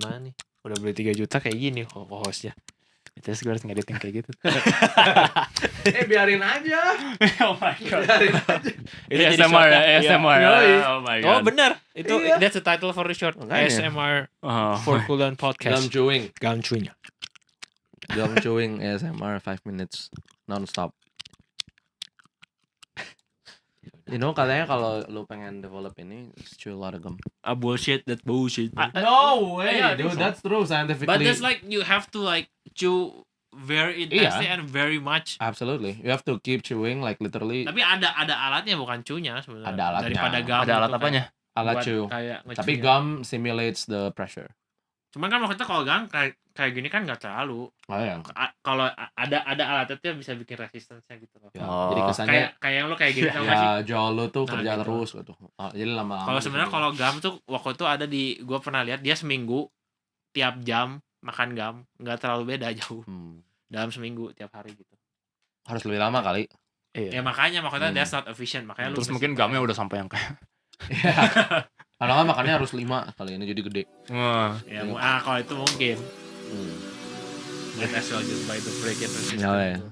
gimana nih? Udah beli 3 juta kayak gini hostnya. Terus gue harus ngediting kayak gitu. Biarin aja. Oh my god. Biarin aja. Itu jadi ASMR shortnya. ya, ASMR. Yoi. Oh my god. Oh benar. Itu Iya. that's the title for the short. Makanya. ASMR Oh, for Cool Down Gum Podcast. chewing. Gum chewing. Gum chewing ASMR 5 minutes non-stop. You know, katanya kalau lu pengen develop ini, chew a lot of gum. Bullshit, that bullshit. No way, yeah, I think dude. so. That's true scientifically. But that's like you have to like chew very intensely and very much. Absolutely. You have to keep chewing like literally. Tapi ada alatnya bukan chew-nya sebenarnya. Ada alatnya. Daripada gum. ada alat itu apanya? Alat buat chew. kayak Tapi nge-chew-nya. gum simulates the pressure. Cuman kan maksudnya kalau gum kayak gini kan nggak terlalu. Oh ya. Kalau ada alatnya tuh bisa bikin resistance-nya gitu loh. Ya, Oh. jadi kesannya Kayak yang lo kayak gini tau gak sih? ya jaw lu tuh Nah, kerja gitu. terus gitu. Jadi lama-lama. Kalau gitu. sebenarnya kalau gum tuh waktu itu ada gue pernah lihat dia seminggu tiap jam makan gum nggak terlalu beda jauh dalam seminggu tiap hari gitu. Harus lebih lama kali. Ya makanya that's not efficient makanya Terus lu mungkin gamnya udah sampai yang kayak. Iya. Kalau nggak makannya harus 5 kali ini jadi gede. Wah. ya kalau itu mungkin might as well just buy the break-in resistant. Ya, ya. Gitu.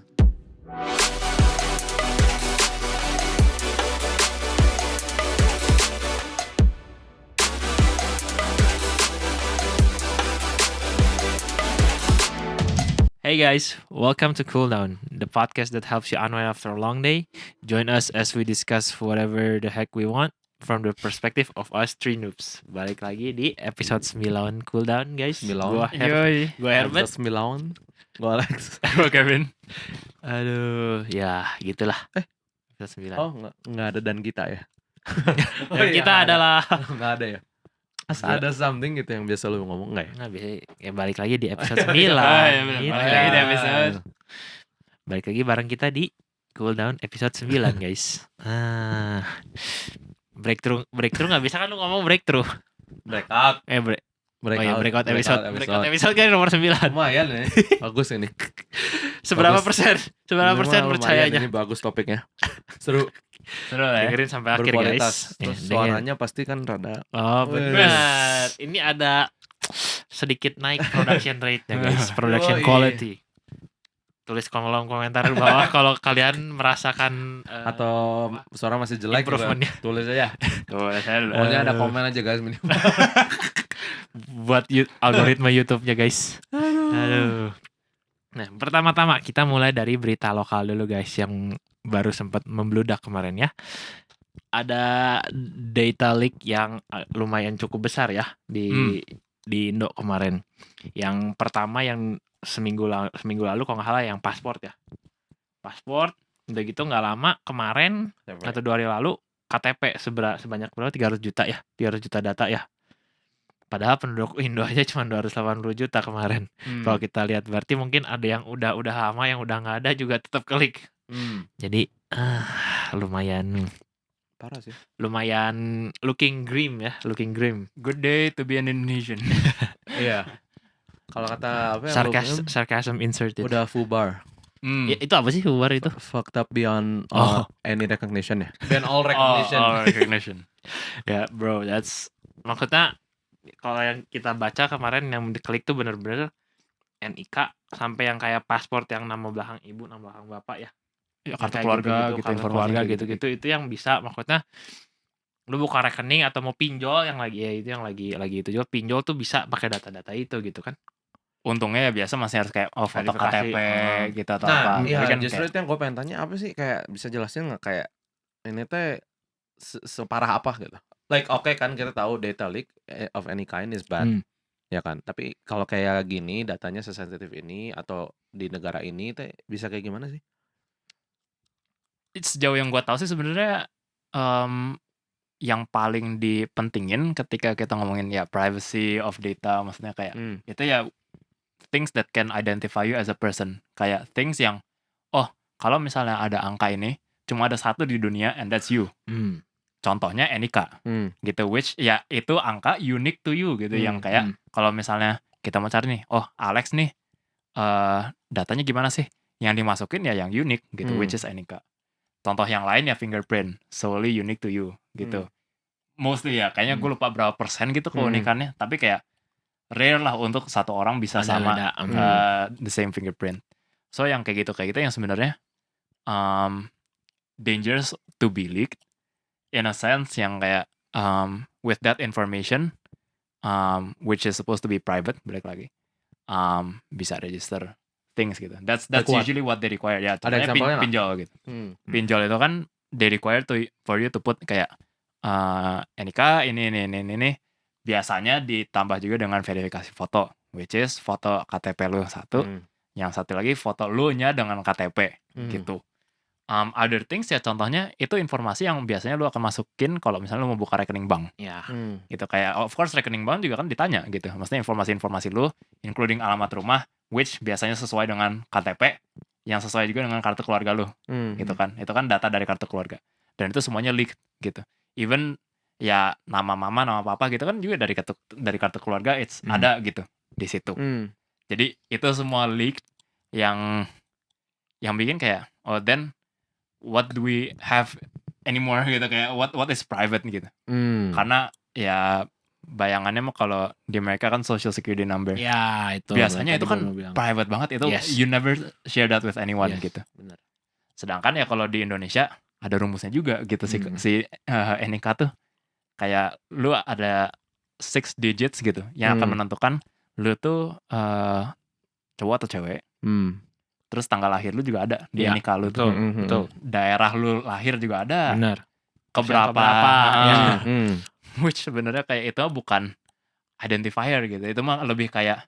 Hey guys, welcome to Cool Down, the podcast that helps you unwind after a long day. Join us as we discuss whatever the heck we want from the perspective of us three noobs. Balik lagi di episode 9 Cool Down, guys. 9. Yoi. Gua Herbert. Episode 9. Gue Alex. Gue Kevin. Aduh, ya gitulah. Episode 9. Oh nggak ada dan kita ya. Dan kita adalah Nggak ada ya. Ada something gitu yang biasa lu ngomong nggak ya? nggak bisa ya balik lagi di episode 9. Iya, benar. Gitu. Balik lagi di episode. Balik lagi bareng kita di Cool Down episode 9, guys. Breakthrough nggak bisa kan lu ngomong breakthrough. Breakout. Breakout episode. Breakout episode kan nomor 9. Lumayan ya. Bagus ini. Seberapa Bagus. persen? Seberapa Ini persen mah lumayan, percayanya? Ini bagus topiknya. Seru. Seru lah ya. Dengerin sampai akhir, Berkualitas. guys. Terus Dengerin. suaranya pasti kan rada. Oh benar. Ini ada sedikit naik production rate-nya, guys. Production Yoi. quality. Tulis kolom komentar di bawah kalau kalian merasakan Atau suara masih jelek juga. Improvementnya. Tulis aja. Tuh, saya dulu. Pokoknya ada komen aja guys minimal. buat algoritma YouTube-nya, guys. Aduh. Nah, pertama-tama kita mulai dari berita lokal dulu, guys, yang baru sempat membludak kemarin ya. Ada data leak yang lumayan cukup besar ya di Indo kemarin. Yang pertama yang seminggu lalu kalau nggak salah yang pasport ya. Pasport udah gitu nggak lama kemarin atau 2 hari lalu KTP sebanyak berapa 300 juta ya. 300 juta data ya. Padahal penduduk Indo aja cuma 280 juta kemarin. Kalau kita lihat berarti mungkin ada yang udah lama yang udah nggak ada juga tetap klik. Jadi lumayan Parah sih. lumayan looking grim ya, looking grim. Good day to be an Indonesian. Iya. Kalau kata apa ya? Sarcasm inserted. Udah fubar. Ya, itu apa sih Uber itu? Fucked up beyond any recognition ya. Beyond all Recognition. Ya, bro, that's maksudnya kalau yang kita baca kemarin yang diklik tuh bener-bener NIK sampai yang kayak paspor yang nama belakang ibu, nama belakang bapak ya. Ya, kartu Kayak keluarga gitu-gitu, gitu, kartu informasi keluarga gitu. gitu-gitu itu yang bisa maksudnya lu buka rekening atau mau pinjol yang lagi ya itu yang lagi itu juga pinjol tuh bisa pakai data-data itu gitu kan. Untungnya ya biasa masih harus kayak foto Verifikasi. KTP gitu atau apa. Nah, iya Tapi kan justru kayak, itu yang gue pengen tanya apa sih kayak bisa jelasin nggak kayak ini teh separah apa gitu? Like oke kan kita tahu data leak of any kind is bad, ya kan? Tapi kalau kayak gini datanya sesensitif ini atau di negara ini teh bisa kayak gimana sih? sejauh yang gue tahu sih sebenarnya yang paling dipentingin ketika kita ngomongin ya privacy of data, maksudnya kayak itu ya things that can identify you as a person, kayak things yang kalau misalnya ada angka ini cuma ada satu di dunia and that's you. Contohnya NIK gitu, which ya itu angka unique to you gitu, yang kayak kalau misalnya kita mau cari nih, Alex nih datanya gimana sih, yang dimasukin ya yang unique gitu, which is NIK. Contoh yang lain ya fingerprint, solely unique to you gitu. Mostly ya, kayaknya gue lupa berapa persen gitu keunikannya, tapi kayak rare lah untuk satu orang bisa sama the same fingerprint. So yang kayak gitu yang sebenarnya dangerous to be leaked in a sense yang kayak with that information which is supposed to be private, balik lagi bisa register things gitu. That's usually what they require. Ya, contohnya pinjol gitu. Pinjol itu kan they require for you to put kayak NIK ini biasanya ditambah juga dengan verifikasi foto, which is foto KTP lu satu, yang satu lagi foto lu nya dengan KTP gitu. Other things ya contohnya itu informasi yang biasanya lu akan masukin kalau misalnya lu mau buka rekening bank. Gitu kayak of course rekening bank juga kan ditanya gitu. Maksudnya informasi-informasi lu including alamat rumah which biasanya sesuai dengan KTP yang sesuai juga dengan kartu keluarga lu. Gitu kan. Itu kan data dari kartu keluarga. Dan itu semuanya leak gitu. Even ya nama mama, nama papa gitu kan juga dari kartu keluarga ada gitu di situ. Jadi itu semua leak yang bikin kayak then what do we have anymore gitu, kayak what is private gitu. Karena ya bayangannya mah kalau di mereka kan social security number. Ya, itu. Biasanya itu kan private banget itu. You never share that with anyone gitu. Benar. Sedangkan ya kalau di Indonesia ada rumusnya juga gitu si NIK tuh. Kayak lu ada 6 digits gitu yang akan menentukan lu tuh cowok atau cewek. Terus tanggal lahir lu juga ada di NIK lu tuh. Betul. Daerah lu lahir juga ada. Benar. Keberapa. Which sebenarnya kayak itu bukan identifier gitu. Itu mah lebih kayak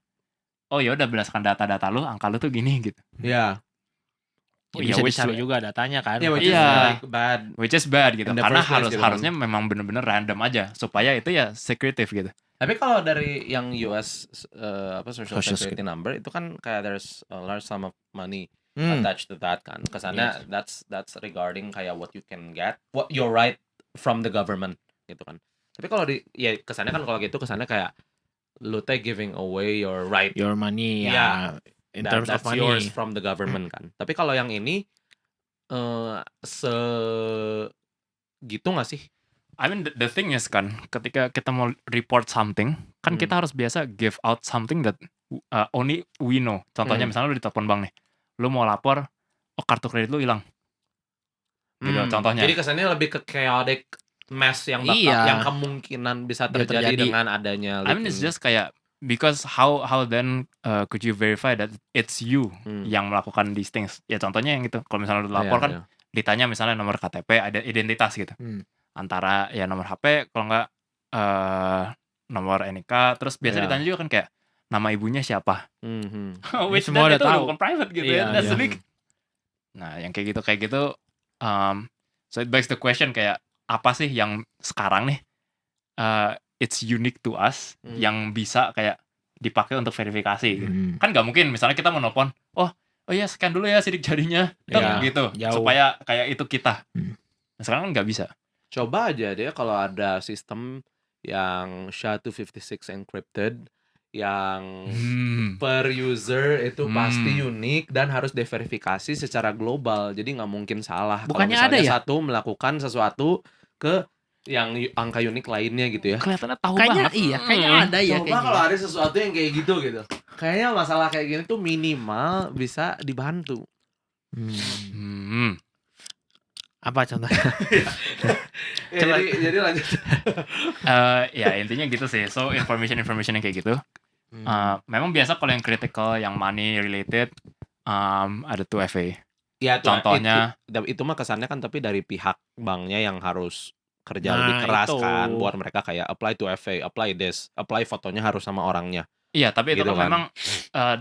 oh ya udah berdasarkan data-data lu, angka lu tuh gini gitu. Iya. Bisa dicari juga datanya kan. Which is bad gitu. Karena harusnya memang bener-bener random aja supaya itu ya secretive gitu. Tapi kalau dari yang US social security number itu kan kayak there's a large sum of money attached to that kan. Kesannya that's regarding kayak what you can get, what your right from the government gitu kan. Tapi kalau kesannya kan kalau gitu kesannya kayak lu teh giving away your right, your money ya. In terms of money, yours from the government kan. Tapi kalau yang ini gitu nggak sih? I mean the thing is kan, ketika kita mau report something, kan kita harus biasa give out something that only we know. Contohnya misalnya lu di telepon bank nih, lu mau lapor, kartu kredit lu hilang. Gitu contohnya. Jadi kesannya lebih ke chaotic mess yang yang kemungkinan bisa terjadi dengan adanya. I mean it's just kayak because how then could you verify that it's you yang melakukan these things? Ya contohnya yang itu, kalau misalnya lu lapor kan ditanya misalnya nomor KTP, ada identitas gitu. Antara ya nomor HP, kalau enggak nomor NIK, terus biasa ditanya juga kan kayak nama ibunya siapa. Which semua udah tahu, bukan private gitu ya. That's leak. Nah, yang kayak gitu so it begs the question kayak apa sih yang sekarang nih it's unique to us yang bisa kayak dipakai untuk verifikasi gitu. Kan nggak mungkin misalnya kita mau nelpon, oh ya scan dulu ya sidik jarinya gitu supaya kayak itu kita. Nah, sekarang kan nggnggak bisa. Coba aja deh kalau ada sistem yang SHA-256 encrypted yang per user itu pasti unik dan harus diverifikasi secara global. Jadi nggak mungkin salah. Bukannya kalau misalnya ada ya? satu melakukan sesuatu ke yang angka unik lainnya gitu ya. Kelihatannya tahu kayaknya banget. Iya, kayaknya ada ya. Coba kalau ada sesuatu yang kayak gitu. Kayaknya masalah kayak gini tuh minimal bisa dibantu. Apa contohnya? Jadi lanjut. Ya intinya gitu sih. So information yang kayak gitu. Memang biasa kalau yang critical, yang money related, ada 2FA. Ya, contohnya itu mah kesannya kan tapi dari pihak banknya yang harus kerja lebih keras kan buat mereka kayak apply 2FA, apply this, apply fotonya harus sama orangnya. Iya, tapi gitu itu kan memang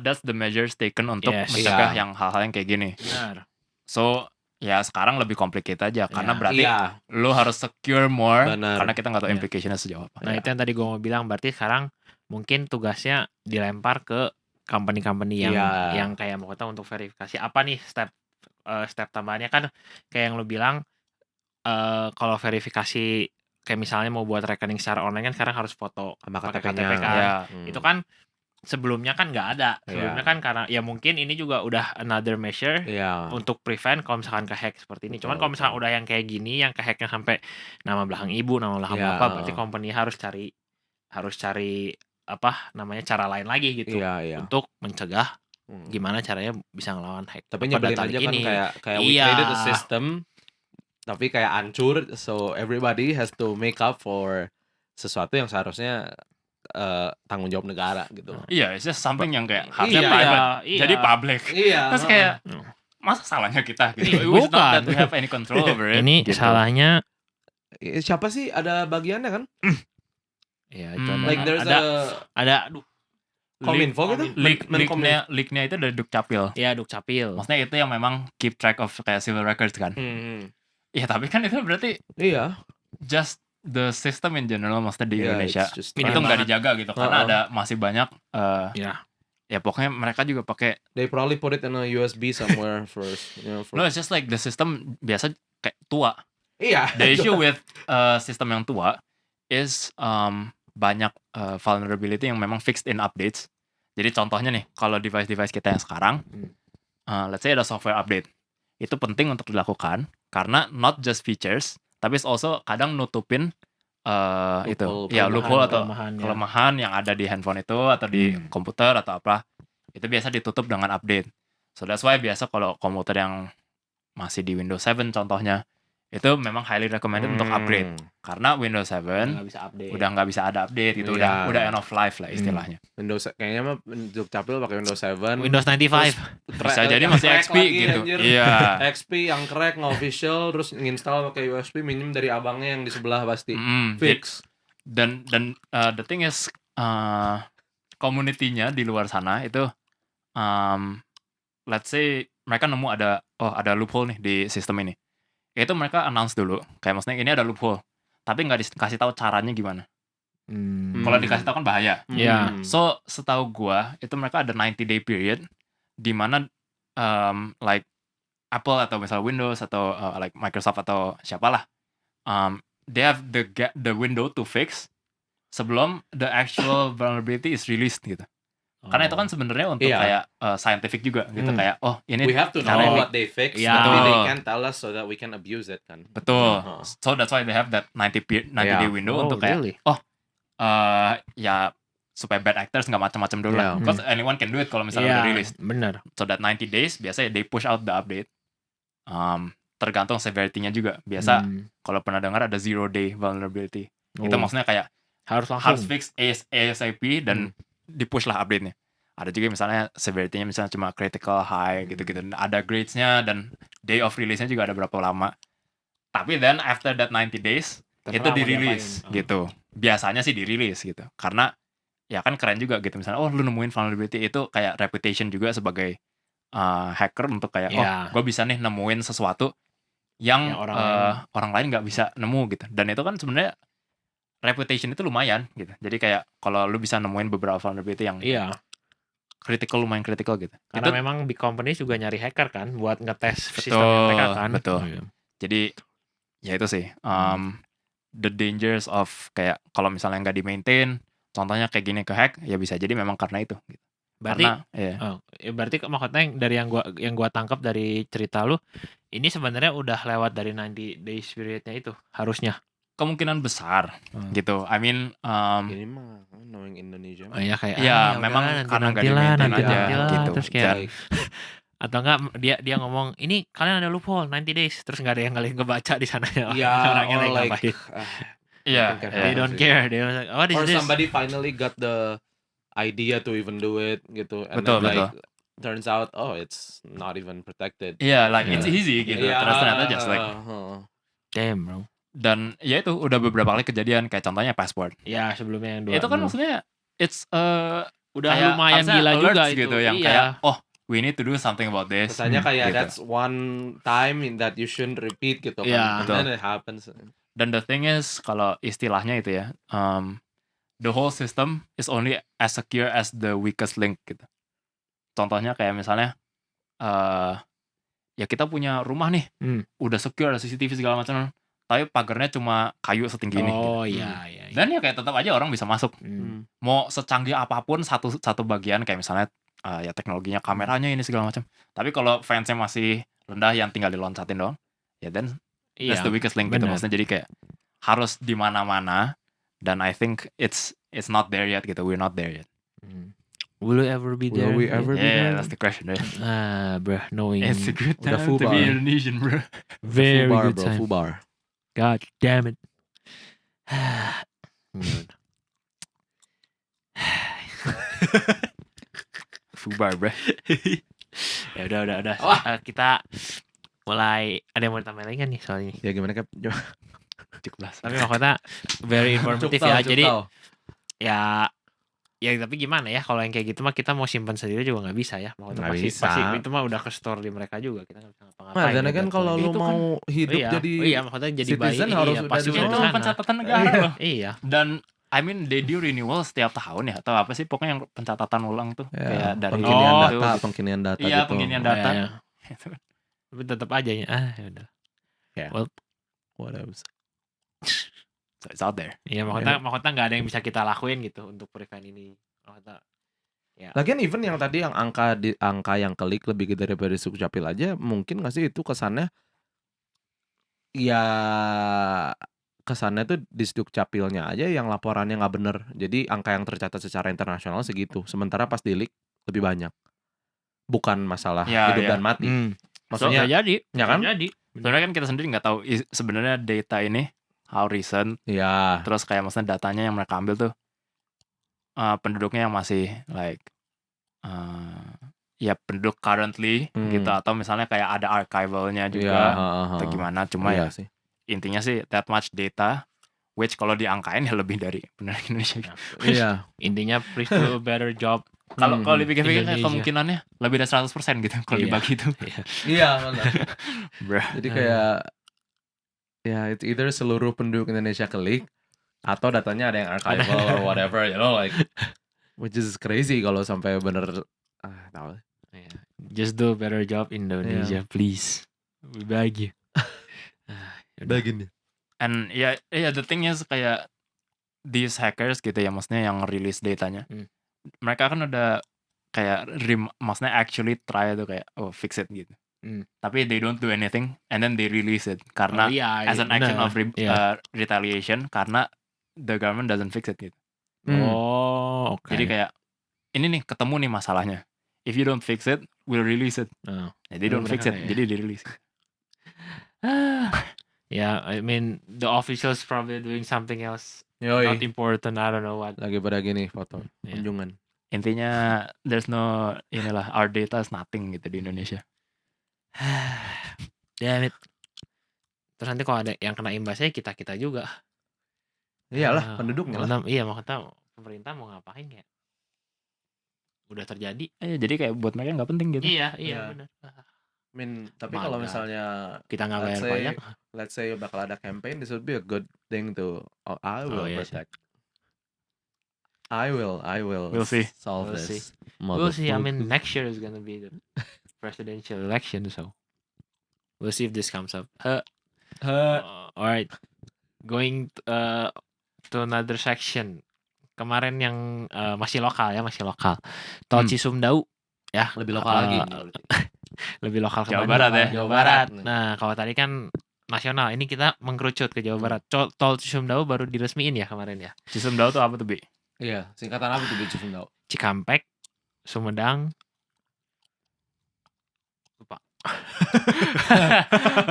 that's the measures taken untuk mencegah yang hal-hal yang kayak gini. Benar. So ya sekarang lebih complicated aja karena berarti lu harus secure more. Karena kita nggak tahu implicationnya sejauh apa. Nah itu yang tadi gue mau bilang, berarti sekarang mungkin tugasnya dilempar ke company-company yang kayak mau kita untuk verifikasi apa nih step tambahannya kan kayak yang lu bilang kalau verifikasi kayak misalnya mau buat rekening secara online kan sekarang harus foto sama pakai KTP-nya. KTP kan. Itu kan sebelumnya kan nggak ada. Sebelumnya kan karena ya mungkin ini juga udah another measure untuk prevent kalau misalkan kehack seperti ini. Cuman kalau misalkan udah yang kayak gini, yang kehacknya sampai nama belakang ibu, nama belakang bapak, berarti company harus cari cara lain lagi gitu Iya. untuk mencegah gimana caranya bisa ngelawan hack. Tapi nyebelin data aja leak kan ini. kayak we created a system tapi kayak hancur, so everybody has to make up for sesuatu yang seharusnya tanggung jawab negara gitu loh. Iya, it's just something yang kayak harusnya Iya. private Iya. jadi public. Iya. Terus kayak masa salahnya kita gitu. It's not Bukan. that we have any control over it. Ini gitu. salahnya Siapa sih ada bagiannya kan? ya itu Like there's ada aduh Kominfo gitu? Leaknya itu dari Dukcapil. ya Dukcapil. Maksudnya itu yang memang keep track of kayak civil records kan. Iya tapi kan itu berarti Iya. just the system in general maksudnya di Indonesia it's just itu nggak dijaga gitu karena ada masih banyak ya pokoknya mereka juga pakai they probably put it in a USB somewhere first, you know. no it's just like the system biasa kayak tua. Iya. The issue with sistem yang tua is banyak vulnerability yang memang fixed in updates. Jadi contohnya nih, kalau device-device kita yang sekarang, let's say ada software update, itu penting untuk dilakukan karena not just features, tapi also kadang nutupin loophole atau kelemahan yang ada di handphone itu atau di komputer atau apa, itu biasa ditutup dengan update. So that's why biasa kalau komputer yang masih di Windows 7 contohnya, itu memang highly recommended untuk upgrade karena Windows 7 udah nggak bisa ada update gitu, udah end of life lah istilahnya. Windows kayaknya mah Dukcapil pakai Windows 7, Windows 95 bisa jadi masih XP gitu. Iya. XP yang crack nggak official, terus nginstal pakai USB minjem dari abangnya yang di sebelah pasti fix. Dan the thing is community-nya di luar sana itu let's say mereka nemu ada loophole nih di sistem ini. Itu mereka announce dulu, kayak maksudnya ini ada loophole, tapi nggak dikasih tahu caranya gimana. Kalau dikasih tahu kan bahaya. So setahu gua itu mereka ada 90-day period di mana like Apple atau misalnya Windows atau like Microsoft atau siapalah, they have the window to fix sebelum the actual vulnerability is released gitu. Karena itu kan sebenarnya untuk kayak scientific juga gitu, kayak ini we have to know what they fix, tapi they can tell us so that we can abuse it kan. Betul. So that's why they have that 90-day window untuk kayak ya supaya bad actors nggak macam-macam dulu lah. Because anyone can do it kalau misalnya udah rilis. Bener. So that 90 days biasanya they push out the update. Tergantung severity-nya juga. Biasa kalau pernah dengar ada 0-day vulnerability. Itu maksudnya kayak harus fix ASAP dan di-push lah update-nya. Ada juga misalnya severity-nya misalnya cuma critical high gitu-gitu. Ada grades-nya dan day of release-nya juga ada berapa lama. Tapi then after that 90 days itu dirilis gitu. Biasanya sih dirilis gitu. Karena ya kan keren juga gitu, misalnya lu nemuin vulnerability, itu kayak reputation juga sebagai hacker untuk kayak gue bisa nih nemuin sesuatu yang orang lain nggak bisa nemu gitu. Dan itu kan sebenarnya reputation itu lumayan gitu. Jadi kayak kalau lu bisa nemuin beberapa vulnerability yang lumayan critical gitu. Karena itu, memang big company juga nyari hacker kan buat ngetes sistem mereka kan. Betul. Jadi ya itu sih the dangers of kayak kalau misalnya nggak di-maintain, contohnya kayak gini ke hack, ya bisa jadi memang karena itu gitu. Berarti maksudnya dari yang gua tangkap dari cerita lu, ini sebenarnya udah lewat dari 90 days periodnya itu harusnya. Kemungkinan besar gitu. I mean ini mah knowing Indonesia. Ya kayak memang karena nggak di-maintain aja gitu. Terus kayak atau enggak dia ngomong ini kalian ada loophole 90 days, terus nggak ada yang kalian ngebaca di sana ya. Orangnya lagi ngapain. They don't care. They don't like, what is or this? Somebody finally got the idea to even do it gitu. And betul. Turns out it's not even protected. It's easy gitu. Terus ternyata just like damn bro. Dan ya itu udah beberapa kali kejadian, kayak contohnya password. Ya sebelumnya yang 2. Itu kan maksudnya it's udah lumayan gila juga gitu, itu. Yang kayak we need to do something about this. Kesannya kayak gitu. That's one time that you shouldn't repeat gitu kan. And then it happens. Dan the thing is kalau istilahnya itu ya, the whole system is only as secure as the weakest link gitu. Contohnya kayak misalnya ya kita punya rumah nih, udah secure, ada CCTV segala macam, tapi pagarnya cuma kayu setinggi ini. Iya. Dan ya kayak tetap aja orang bisa masuk. Mau secanggih apapun satu bagian, kayak misalnya ya teknologinya, kameranya ini segala macam. Tapi kalau fansnya masih rendah yang tinggal diloncatin doang, ya then that's the weakest link gitu. Maksudnya jadi kayak harus di mana-mana. Dan I think it's it's not there yet gitu. We're not there yet. Will we ever be there? Will we ever be Yeah, there? that's the question, right? Bro, knowing It's a good udah time full to be bar. Indonesian, bro. very full bar, good bro, time. full bar. God damn it. Fubar, bro. Ya udah. Kita mulai ada yang mau ditambah lagi kan nih soal ini. Ya gimana, Kap? Cukup lah. Tapi maksudnya very informative ya. Jadi ya tapi gimana ya kalau yang kayak gitu mah kita mau simpan sendiri juga nggak bisa ya. Maksudnya Nggak bisa. pasti itu mah udah ke store di mereka juga, kita nggak bisa ngapa-ngapain. Nah, dan juga kan tuh. kalau lu Itu kan- mau hidup jadi maksudnya jadi bayi citizen harus udah pasti di udah Itu di sana. pencatatan negara loh. Iya. Dan I mean they do renewal setiap tahun ya atau apa sih pokoknya yang pencatatan ulang tuh ya, kayak dari pengkinian Oh, data, gitu. pengkinian data Iya, gitu. pengkinian data. Ya. Tapi tetap aja ya. Ya udah. What else? So it's out there. Iya maksudnya nggak ada yang bisa kita lakuin gitu untuk prevent ini. Maksudnya Lagian even yang tadi yang angka yang klik lebih gede daripada Dukcapil aja, mungkin nggak sih itu kesannya ya kesannya tuh di Dukcapilnya aja yang laporannya nggak bener. Jadi angka yang tercatat secara internasional segitu. Sementara pas di leak lebih banyak. Bukan masalah Ya, hidup ya. dan mati. maksudnya Bisa jadi. Ya kan? jadi. Sebenarnya kan kita sendiri nggak tahu sebenarnya data ini how recent. Ya. Terus kayak maksudnya datanya yang mereka ambil tuh penduduknya yang masih like ya penduduk currently gitu atau misalnya kayak ada archivalnya juga atau gimana. Cuma ya sih. intinya sih that much data which kalau diangkain ya lebih dari penduduk Indonesia. Iya. Intinya please do a better job. Kalau dipikir-pikir Indonesia. kemungkinannya lebih dari 100% gitu kalau Iya. dibagi itu. Iya, benar. Bruh. Jadi kayak ya it's either seluruh penduduk Indonesia klik atau datanya ada yang archival or whatever, you know, like which is crazy kalau sampai bener tahu. Just do a better job Indonesia, please. We beg you. Begini. And ya the thing is kayak these hackers gitu ya maksudnya yang release datanya. Mereka kan udah kayak maksudnya actually try tuh kayak fix it gitu. Tapi they don't do anything and then they release it karena as an action of retaliation karena the government doesn't fix it gitu. Oh, oke. Jadi kayak ini nih ketemu nih masalahnya. If you don't fix it, we'll release it. They don't fix it, jadi di release. Yeah, I mean the officials probably doing something else not important. I don't know what. Lagi pada gini foto kunjungan. Intinya there's no inilah our data is nothing gitu di Indonesia. Damn it. Terus nanti kalau ada yang kena imbasnya kita juga. Iyalah penduduknya lah. Iya maksudnya pemerintah mau ngapain ya? Udah terjadi. Jadi kayak buat mereka nggak penting gitu. Iya benar. Tapi kalau misalnya kita nggak bayar pajak, let's say bakal ada campaign, this would be a good thing to I will protect. I will We'll see. solve We'll this. We'll see. I mean next year is gonna be the presidential election, so we'll see if this comes up. Alright, going to another section. Kemarin yang masih lokal. Tol Cisumdawu ya, lebih lokal lagi. Lebih lokal ke Jawa Bandung, Barat ya. Jawa Barat. Nah, kalau tadi kan nasional, ini kita mengkerucut ke Jawa Barat. Tol Cisumdawu baru diresmiin ya kemarin ya. Cisumdawu tuh apa tuh, Bi? Iya, singkatan apa tuh Cisumdawu? Cikampek, Sumedang. Lupa.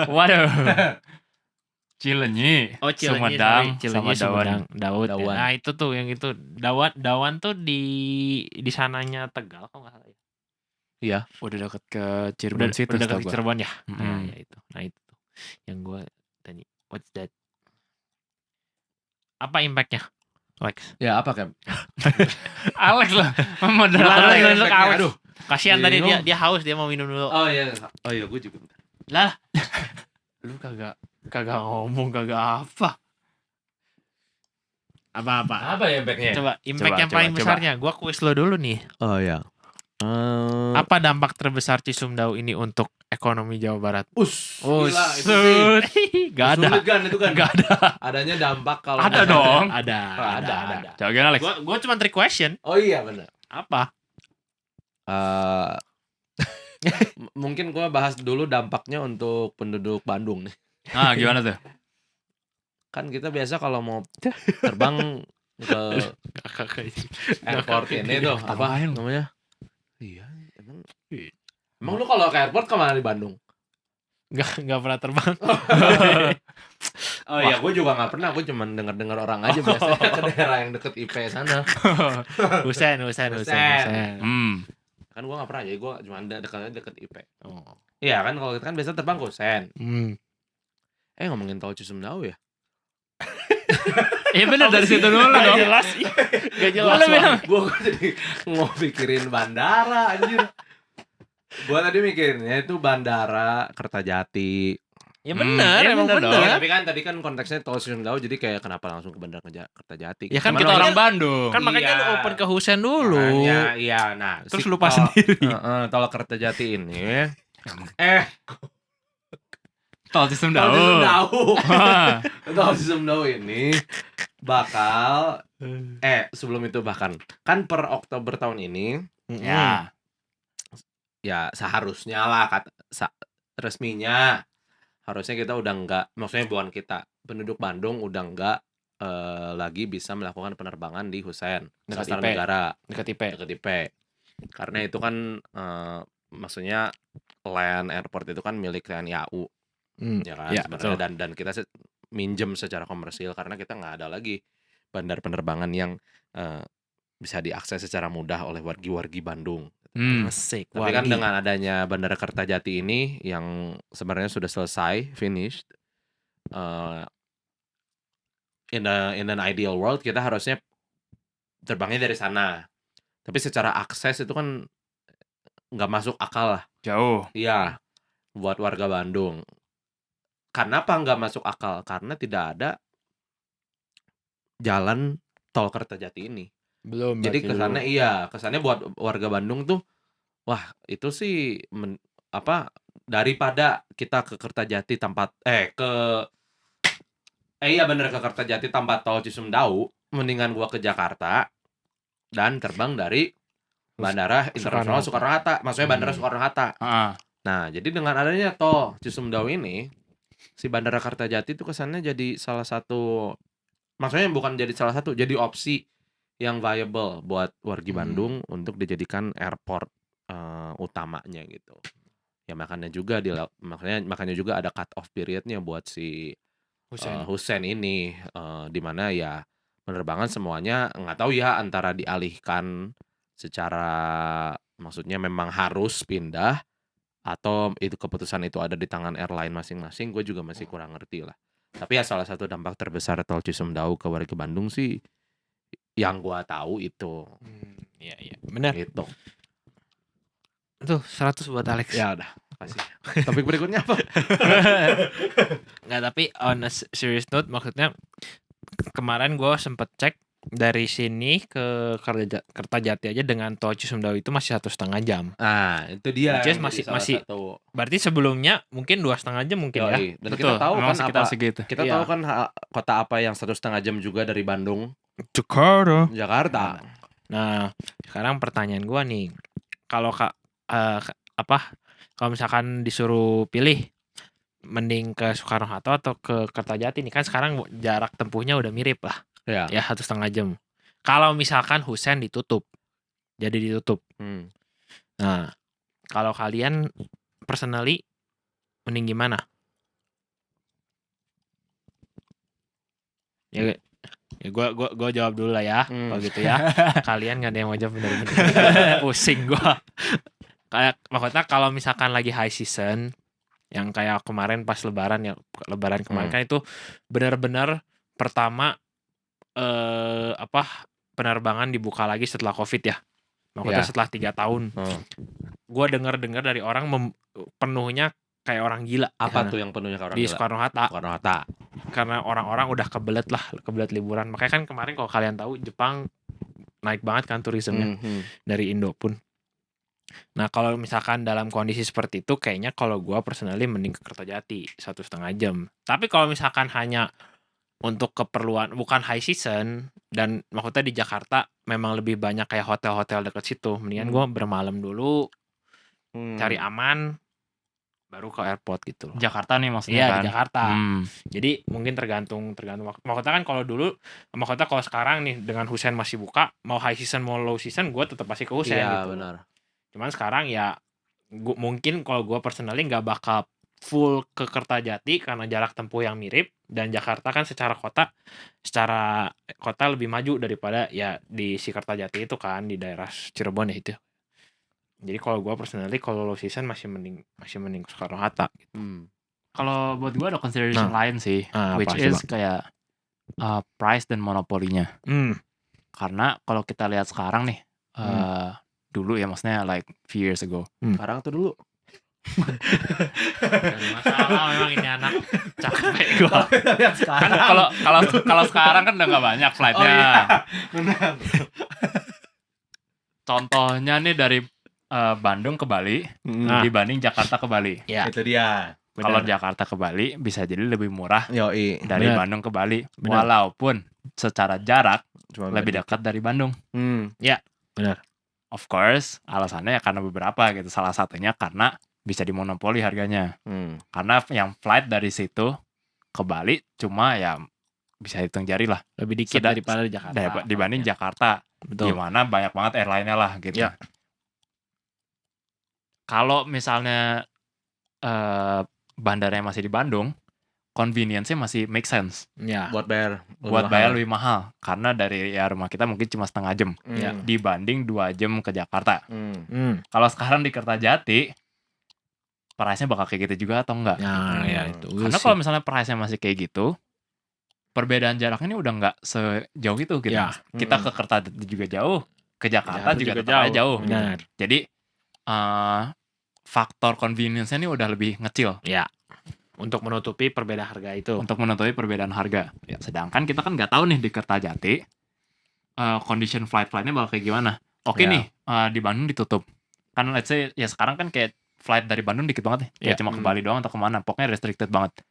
Waduh. Cilenyi, Sumedang, sama Dawan. Dawan. Nah, itu tuh yang itu. Dawan tuh di sananya Tegal kalau nggak salah ya. Iya, udah dekat ke Cirebon situ. Udah dekat ke Cirebon ya. Mm-hmm. Ya itu. Nah, itu tuh yang gue tanya, what's that? Apa impactnya, Alex? Ya apa kan? Alex lah, moderator Alex. Aduh, kasihan tadi Bingung. dia haus, dia mau minum dulu. Oh iya, gue juga. Lah, lu kagak ngomong, kagak apa. Apa ya impactnya? Coba impact yang paling besarnya. Gua kuis lo dulu nih. Oh ya. Apa dampak terbesar Cisumdawu ini untuk ekonomi Jawa Barat? Gila, itu sih. Gak ada. Sulit kan itu kan? Gak ada. Adanya dampak kalau Ada dong. Ada. Coba gimana, Alex? Gua cuma trick question. Oh iya benar. Apa? Mungkin gue bahas dulu dampaknya untuk penduduk Bandung nih. Gimana tuh? Kan kita biasa kalau mau terbang ke airport ini tuh apa Ketawain. namanya? Iya, emang lu kalau ke airport kemana di Bandung? Nggak pernah terbang. Oh iya, gue juga nggak pernah, gue cuma dengar orang aja biasanya ke daerah yang deket IP sana. Husen. Kan gue nggak pernah, jadi gue cuma deket IP. Oh. Iya kan, kalau kita kan biasa terbang ke Husen. Hmm. Ngomongin tol Cisumdawu ya? Iya bener dari situ dulu Gak dong. jelas. Gak jelas. Gue jadi mau pikirin bandara anjir. Gue tadi mikirnya itu bandara Kertajati. Ya benar, iya emang bener benar. Tapi kan tadi kan konteksnya tol Cisumdawu, jadi kayak kenapa langsung ke bandara Kertajati? Ya kan Cuman Kita makanya- orang Bandung. Kan makanya lu Iya. open ke Husen dulu. Iya, nah. Terus si lupa tol- sendiri. Tol Kertajati ini. Tol Tol Cisumdawu. Cisumdawu. Hah. Tol Cisumdawu ini bakal sebelum itu bahkan kan per Oktober tahun ini Ya. ya seharusnya lah resminya harusnya kita udah enggak, maksudnya bukan kita, penduduk Bandung udah enggak lagi bisa melakukan penerbangan di Husen Dekat Sastra IP. Negara Dekat IP. dekat IP. Karena itu kan maksudnya land airport itu kan milik TNI AU. Ya kan Ya, sebenarnya dan kita minjem secara komersil karena kita nggak ada lagi bandar penerbangan yang bisa diakses secara mudah oleh wargi-wargi Bandung. Asik. Tapi kan dengan adanya Bandara Kertajati ini yang sebenarnya sudah selesai, finished, in an ideal world kita harusnya terbangnya dari sana. Tapi secara akses itu kan nggak masuk akal lah. Jauh. Iya, buat warga Bandung. Kenapa nggak masuk akal? Karena tidak ada jalan tol Kertajati ini. Belum. Jadi kesannya buat warga Bandung tuh, wah itu sih daripada kita ke Kertajati bener ke Kertajati tanpa tol Cisumdawu, mendingan gua ke Jakarta dan terbang dari Bandara Internasional Soekarno-Hatta, maksudnya Bandara Soekarno-Hatta. Nah, jadi dengan adanya tol Cisumdawu ini, si Bandara Kertajati itu kesannya jadi salah satu, maksudnya bukan jadi salah satu, jadi opsi yang viable buat wargi Bandung untuk dijadikan airport utamanya gitu. Ya makanya juga ada cut off periodnya buat si Husen ini, di mana ya penerbangan semuanya nggak tahu ya antara dialihkan secara, maksudnya memang harus pindah atau itu keputusan itu ada di tangan airline masing-masing, gue juga masih kurang ngerti lah. Tapi ya salah satu dampak terbesar tol Cisumdawu ke warga Bandung sih yang gue tahu itu. Iya, benar. Gitu. Tuh 100 buat Alex. Ya udah, kasih. Topik berikutnya apa? Nggak, tapi on a serious note, maksudnya kemarin gue sempet cek dari sini ke Kertajati aja dengan tol Cisumdawu itu masih 1,5 jam. Nah, itu dia. Which is masih berarti sebelumnya mungkin 2,5 jam mungkin ya. Dan Betul. kita tahu Memang kan sekitar apa? segitu. Kita tahu kan kota apa yang 1,5 jam juga dari Bandung? Jakarta. Jakarta. Nah, sekarang pertanyaan gue nih, kalau kalau misalkan disuruh pilih mending ke Soekarno-Hatta atau ke Kertajati nih, kan sekarang jarak tempuhnya udah mirip lah. Ya 1,5 jam. Kalau misalkan Husen ditutup. Nah, kalau kalian personally mending gimana? Ya gue jawab dulu lah ya. Kalau gitu ya. Kalian nggak ada yang mau jawab bener-bener. Pusing gue. Kayak maksudnya kalau misalkan lagi high season, yang kayak kemarin pas lebaran kemarin kan itu benar-benar pertama penerbangan dibuka lagi setelah Covid ya. Maksudnya setelah 3 tahun. Gue dengar dari orang penuhnya kayak orang gila. Apa tuh yang penuhnya kayak orang di gila? Soekarno-Hatta. Karena orang-orang udah kebelet liburan. Makanya kan kemarin kalau kalian tahu Jepang naik banget kan turismenya dari Indo pun. Nah kalau misalkan dalam kondisi seperti itu, kayaknya kalau gue personally mending ke Kertajati 1,5 jam. Tapi kalau misalkan hanya untuk keperluan bukan high season dan maksudnya di Jakarta memang lebih banyak kayak hotel-hotel dekat situ, mendingan gue bermalam dulu, cari aman, baru ke airport gitu loh. Jakarta nih maksudnya Iya kan? di Jakarta. Hmm. Jadi mungkin tergantung Mahkota kan kalau dulu Mahkota kalau sekarang nih dengan Hussein masih buka, mau high season mau low season gue tetap pasti ke Hussein Iya gitu. benar. Cuman sekarang ya mungkin kalau gue personally nggak bakal full ke Kertajati karena jarak tempuh yang mirip, dan Jakarta kan secara kota lebih maju daripada ya di si Kertajati itu kan di daerah Cirebon ya itu. Jadi kalau gue personally kalau low season masih mending Soekarno-Hatta gitu. Kalau buat gue ada consideration lain sih, which apa is coba? kayak price dan monopolinya. Karena kalau kita lihat sekarang nih, dulu ya maksudnya like few years ago. Sekarang tuh dulu. Dari masalah memang ini anak capek gue. Kan kalau sekarang kan udah nggak banyak flightnya. Oh iya, benar. Contohnya nih dari Bandung ke Bali dibanding Jakarta ke Bali. Ya. Itu dia. Kalau Jakarta ke Bali bisa jadi lebih murah dari Bener. Bandung ke Bali, Bener. walaupun secara jarak Cuma lebih dekat dari Bandung. Ya, benar. Of course, alasannya ya karena beberapa gitu. Salah satunya karena bisa dimonopoli harganya. Karena yang flight dari situ ke Bali cuma ya bisa hitung jari lah. Lebih dikit daripada di Jakarta. Dibanding Jakarta. Betul. Gimana banyak banget airline-nya lah gitu. Ya. Kalau misalnya bandaranya masih di Bandung, convenience-nya masih make sense. Ya. Buat bayar lebih mahal. Karena dari ya rumah kita mungkin cuma setengah jam. Ya. Dibanding 2 jam ke Jakarta. Kalau sekarang di Kertajati, price-nya bakal kayak gitu juga atau enggak? Nah, ya itu. Karena kalau misalnya price-nya masih kayak gitu, perbedaan jaraknya ini udah nggak sejauh itu gitu. Ya. Kita ke Kertajati juga jauh, ke Jakarta juga tetap aja jauh. Benar. Jadi faktor convenience-nya ini udah lebih ngecil. Ya. Untuk menutupi perbedaan harga itu. Ya. Sedangkan kita kan nggak tahu nih di Kertajati condition flight-nya bakal kayak gimana. Oke nih, di Bandung ditutup. Kan let's say ya sekarang kan kayak flight dari Bandung dikit banget nih. Kayak cuma ke Bali doang atau kemana. Pokoknya restricted banget.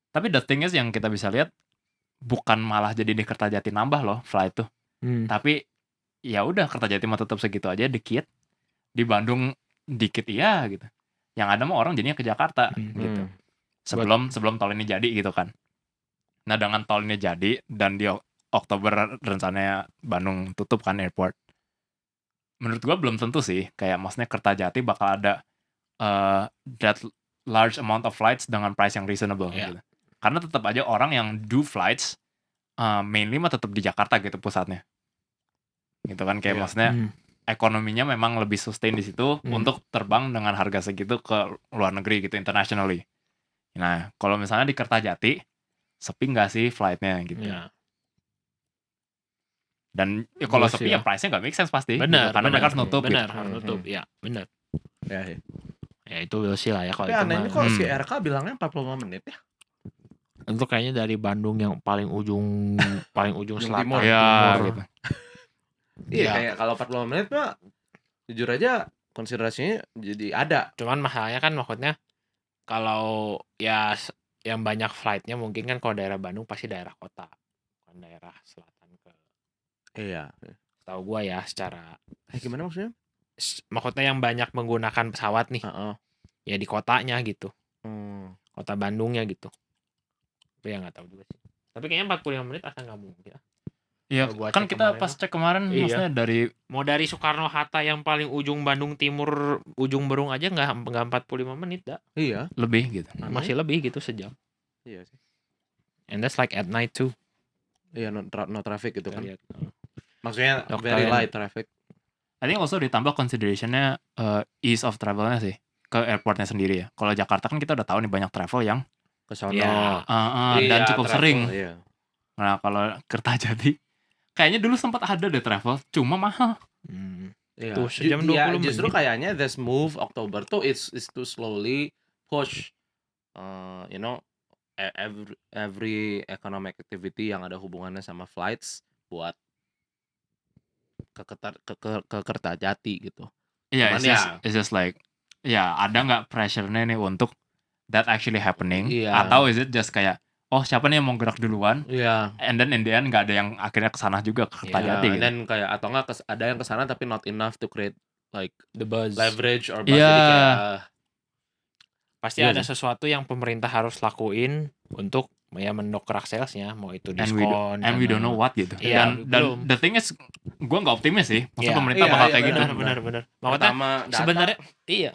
Tapi the thing is yang kita bisa lihat bukan malah jadi di Kertajati nambah loh flight tuh. Tapi ya udah Kertajati mah tetap segitu aja dikit. Di Bandung dikit iya gitu. Yang ada mah orang jadinya ke Jakarta gitu. Sebelum tol ini jadi gitu kan. Nah dengan tol ini jadi dan di Oktober rencananya Bandung tutup kan airport. Menurut gua belum tentu sih. Kayak maksudnya Kertajati bakal ada that large amount of flights dengan price yang reasonable gitu. Karena tetap aja orang yang do flights mainly mah tetap di Jakarta gitu pusatnya. Gitu kan kayak maksudnya ekonominya memang lebih sustain di situ untuk terbang dengan harga segitu ke luar negeri gitu internationally. Nah, kalau misalnya di Kertajati sepi nggak sih flightnya gitu. Dan kalau sepi ya price-nya nggak make sense pasti. Benar, gitu. Karena mereka harus nutup benar, gitu. harus nutup. Ya, benar. Ya itu will see lah ya kalau tapi itu. anehnya kok si RK bilangnya 45 menit ya? Itu kayaknya dari Bandung yang paling ujung selatan timur. Gitu. Iya, kayak kalau 45 menit mah jujur aja konsiderasinya jadi ada. Cuman masalahnya kan maksudnya kalau ya yang banyak flightnya mungkin kan kalau daerah Bandung pasti daerah kota, bukan daerah selatan ke. Iya. Tahu gua ya secara. Gimana maksudnya? Maksudnya yang banyak menggunakan pesawat nih. Ya di kotanya gitu. Kota Bandungnya gitu. Tapi ya nggak tahu juga sih. Tapi kayaknya 45 menit asal nggak mungkin. Iya, kan kita pas cek kemarin maksudnya dari Soekarno-Hatta yang paling ujung Bandung Timur, ujung Berung aja nggak 45 menit dah. Iya. Lebih gitu. Masih lebih gitu sejam. Iya sih. And that's like at night too. Iya, no traffic gitu kan. Lihat. Maksudnya very light traffic. I think also ditambah consideration-nya ease of travel-nya sih ke airport-nya sendiri ya. Kalau Jakarta kan kita udah tahu nih banyak travel yang ke sono. Dan cukup travel, sering. Iya. Nah, kalau Kertajati kayaknya dulu sempat ada deh travel, cuma mahal. Iya. Tuh sejam 20 menit. Justru kayaknya this move Oktober tuh is to slowly push you know every economic activity yang ada hubungannya sama flights buat ke Kertajati gitu. Iya, it's just like ada nggak pressure-nya nih untuk that actually happening? Atau is it just kayak siapa nih yang mau gerak duluan? Iya. And then in the end nggak ada yang akhirnya kesana juga ke Kertajati gitu. Dan kayak atau nggak ada yang kesana tapi not enough to create like the buzz, leverage or buzz. Jadi kayak pasti Iya ada sih. sesuatu yang pemerintah harus lakuin untuk ya mendongkrak salesnya, mau itu And we diskon and we don't know what gitu. Iya, Dan belum. the thing is, gue nggak optimis sih. Maksudnya Iya. pemerintah Iya, bakal iya, kayak gitu. benar. Makanya Pertama data. sebenarnya iya.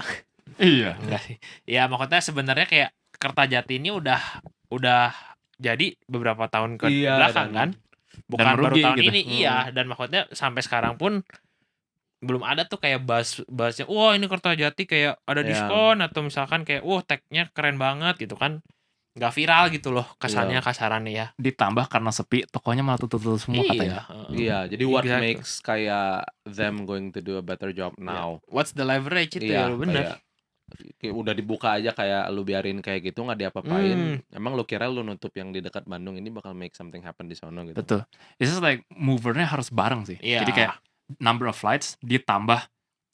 Iya. Enggak sih. Ya makanya sebenarnya kayak Kertajati ini udah jadi beberapa tahun ke Iya, belakang dan- kan. Bukan dan baru merugi tahun gitu. ini, iya. Dan maksudnya sampai sekarang pun belum ada tuh kayak bahasnya, wah ini Kertajati kayak ada Iya. diskon atau misalkan kayak, wah tag-nya keren banget gitu kan. Nggak viral gitu loh kesannya, Iya. kasarannya ya. Ditambah karena sepi, tokonya malah tutup semua katanya. Iya, jadi what Exactly. makes kayak them going to do a better job now? What's the leverage itu ya, Iya, lu bener. kayak udah dibuka aja kayak lu biarin kayak gitu nggak diapa-apain. Emang lu kira lu nutup yang di dekat Bandung ini bakal make something happen di sono gitu? Betul. It's just like movernya harus bareng sih. Iya. Jadi kayak number of flights ditambah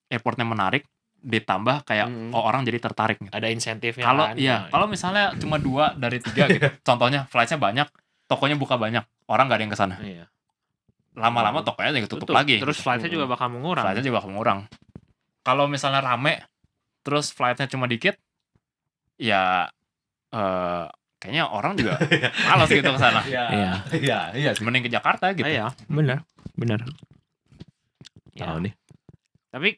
airportnya menarik, ditambah kayak orang jadi tertarik gitu. Ada insentifnya Kalau kan. iya, kalau misalnya cuma 2 dari 3 gitu. Contohnya flightsnya banyak, tokonya buka banyak, orang nggak ada yang kesana. Iya. Lama-lama tokonya jadi tutup Betul. lagi. Terus flightnya juga bakal mengurang. Flightnya juga mengurang. Kalau misalnya rame, terus flightnya cuma dikit, ya kayaknya orang juga malas gitu ke sana. Iya. Mending ke Jakarta gitu. Iya, benar. Tahu nih. Tapi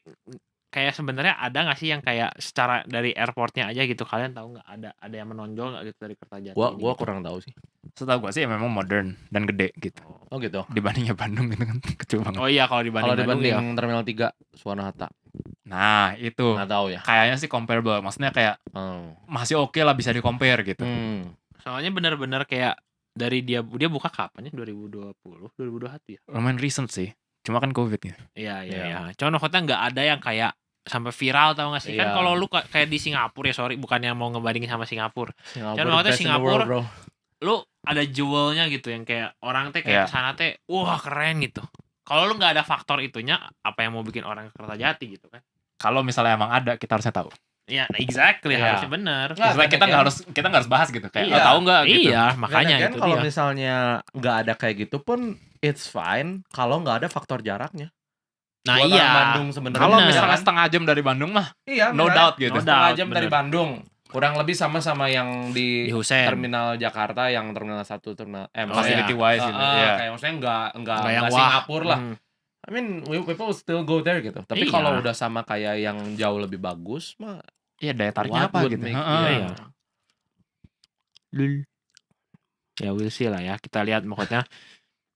kayak sebenarnya ada nggak sih yang kayak secara dari airportnya aja gitu, kalian tahu nggak ada yang menonjol nggak gitu dari Kertajati? Gua ini gitu? kurang tahu sih. Setahu gue sih memang modern dan gede gitu. Oh gitu. Dibandingnya Bandung gitu kan kecil banget. Oh iya, kalau dibanding Kalau Bandung dibanding ya. Terminal 3 Soekarno-Hatta, Nah, itu nggak tahu ya. kayaknya sih comparable. Maksudnya kayak masih oke lah bisa di-compare gitu. Soalnya benar-benar kayak dari dia buka kapan ya? 2020, 2021 ya? Lumayan recent sih. Cuma kan Covid gitu. Iya. Cuman maksudnya nggak ada yang kayak sampai viral, tau gak sih? Kan Iya. kalau lu kayak di Singapura ya, sorry bukannya mau ngebandingin sama Singapura. Singapura maksudnya best in the world, bro. Lu ada jewelnya gitu yang kayak orang teh Iya. kayak kesana teh, wah keren gitu. Kalau lu nggak ada faktor itunya, apa yang mau bikin orang ke Kertajati gitu kan? Kalau misalnya emang ada, kita harusnya tahu. Iya, exactly, Iya. harusnya bener. Nggak, Maksudnya kita kan? nggak harus bahas gitu kayak Iya. tahu nggak gitu. Iya, makanya kan itu kalau dia. misalnya nggak ada kayak gitu pun it's fine kalau nggak ada faktor jaraknya. Nah Buat orang iya. Bandung sebenarnya. Kalau Bener. misalnya kan? setengah jam dari Bandung mah, Iya, no beneran. doubt gitu. No Setengah doubt, jam dari bener. Bandung. Kurang lebih sama yang Di di Hussein. terminal Jakarta, yang terminal 1, terminal Facility wise gitu. Iya. Kayak maksudnya nggak Nggak yang wah. Singapura lah. I mean, people still go there gitu. Tapi Iya. kalau udah sama kayak yang jauh lebih bagus mah, Iya, daya tariknya what apa would gitu. make- Heeh. Iya. Ya we'll see lah ya. Kita lihat maksudnya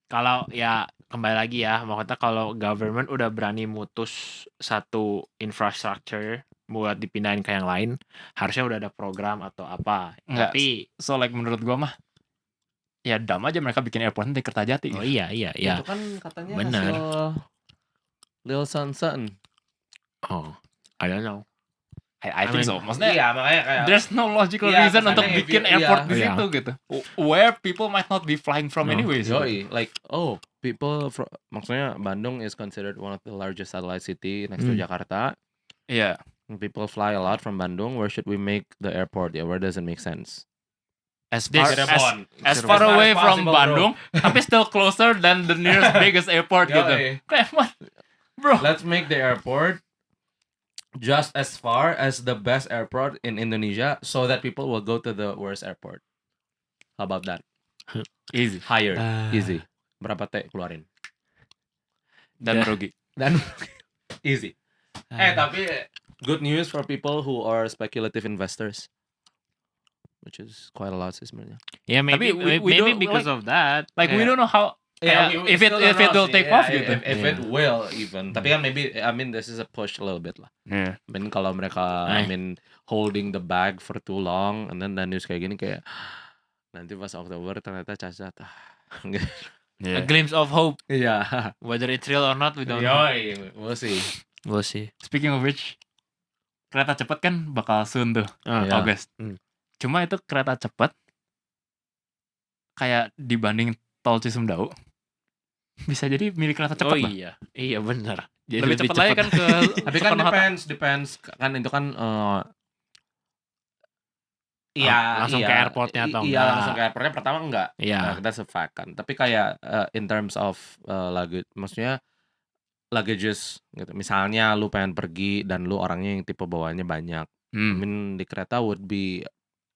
kalau ya kembali lagi ya, maksudnya kalau government udah berani mutus satu infrastructure buat dipindahin ke yang lain, harusnya udah ada program atau apa. Enggak. Tapi So like menurut gua mah ya dam aja mereka bikin airport di Kertajati. oh gitu. iya. itu kan katanya Bener. hasil Lil Sun. Oh, I don't know. I think mean, so. Maksudnya Iya, makanya kayak there's no logical Iya, reason kesannya untuk if bikin you- airport iya. di Iya. situ gitu. Where people might not be flying from No. anyways. Yoi, like people maksudnya Bandung is considered one of the largest satellite city next to Jakarta. Iya. And people fly a lot from Bandung. Where should we make the airport? Yeah, where does it make sense? As far Cirebon. as As far far away as from possible, bro. Bandung, tapi still closer than the nearest biggest airport gitu. Yoi. Kayak what? Bro. Let's make the airport just as far as the best airport in Indonesia, so that people will go to the worst airport. How about that? Easy. Higher, easy. Berapa T keluarin? Dan merugi. Dan easy. Tapi good news for people who are speculative investors, which is quite a lot sih sebenarnya. Yeah, maybe Tapi we maybe don't, because of that. Like we Kayak- don't know how if it will take off gitu. If it will even. Tapi kan maybe I mean this is a push a little bit lah. Yeah. I mean kalau mereka holding the bag for too long, and then news kayak gini kayak nanti pas Oktober ternyata cacat. a glimpse of hope, Iya. whether it's real or not we don't know. Yoi, we'll see. We'll see. Speaking of which, kereta cepat kan bakal soon tuh, Iya. August. Cuma itu kereta cepat kayak dibanding tol Cisumdawu bisa jadi milik kereta cepat Oh lah. iya benar. Jadi Lebih lebih cepat aja cepat kan ke Tapi kan Soekarno-Hatta. depends kan itu kan langsung ke airportnya atau Iya, enggak? langsung ke airportnya pertama enggak. Iya. That's a fact kan. Tapi kayak in terms of luggage, maksudnya luggages gitu. Misalnya lu pengen pergi dan lu orangnya yang tipe bawaannya banyak. I mean di kereta would be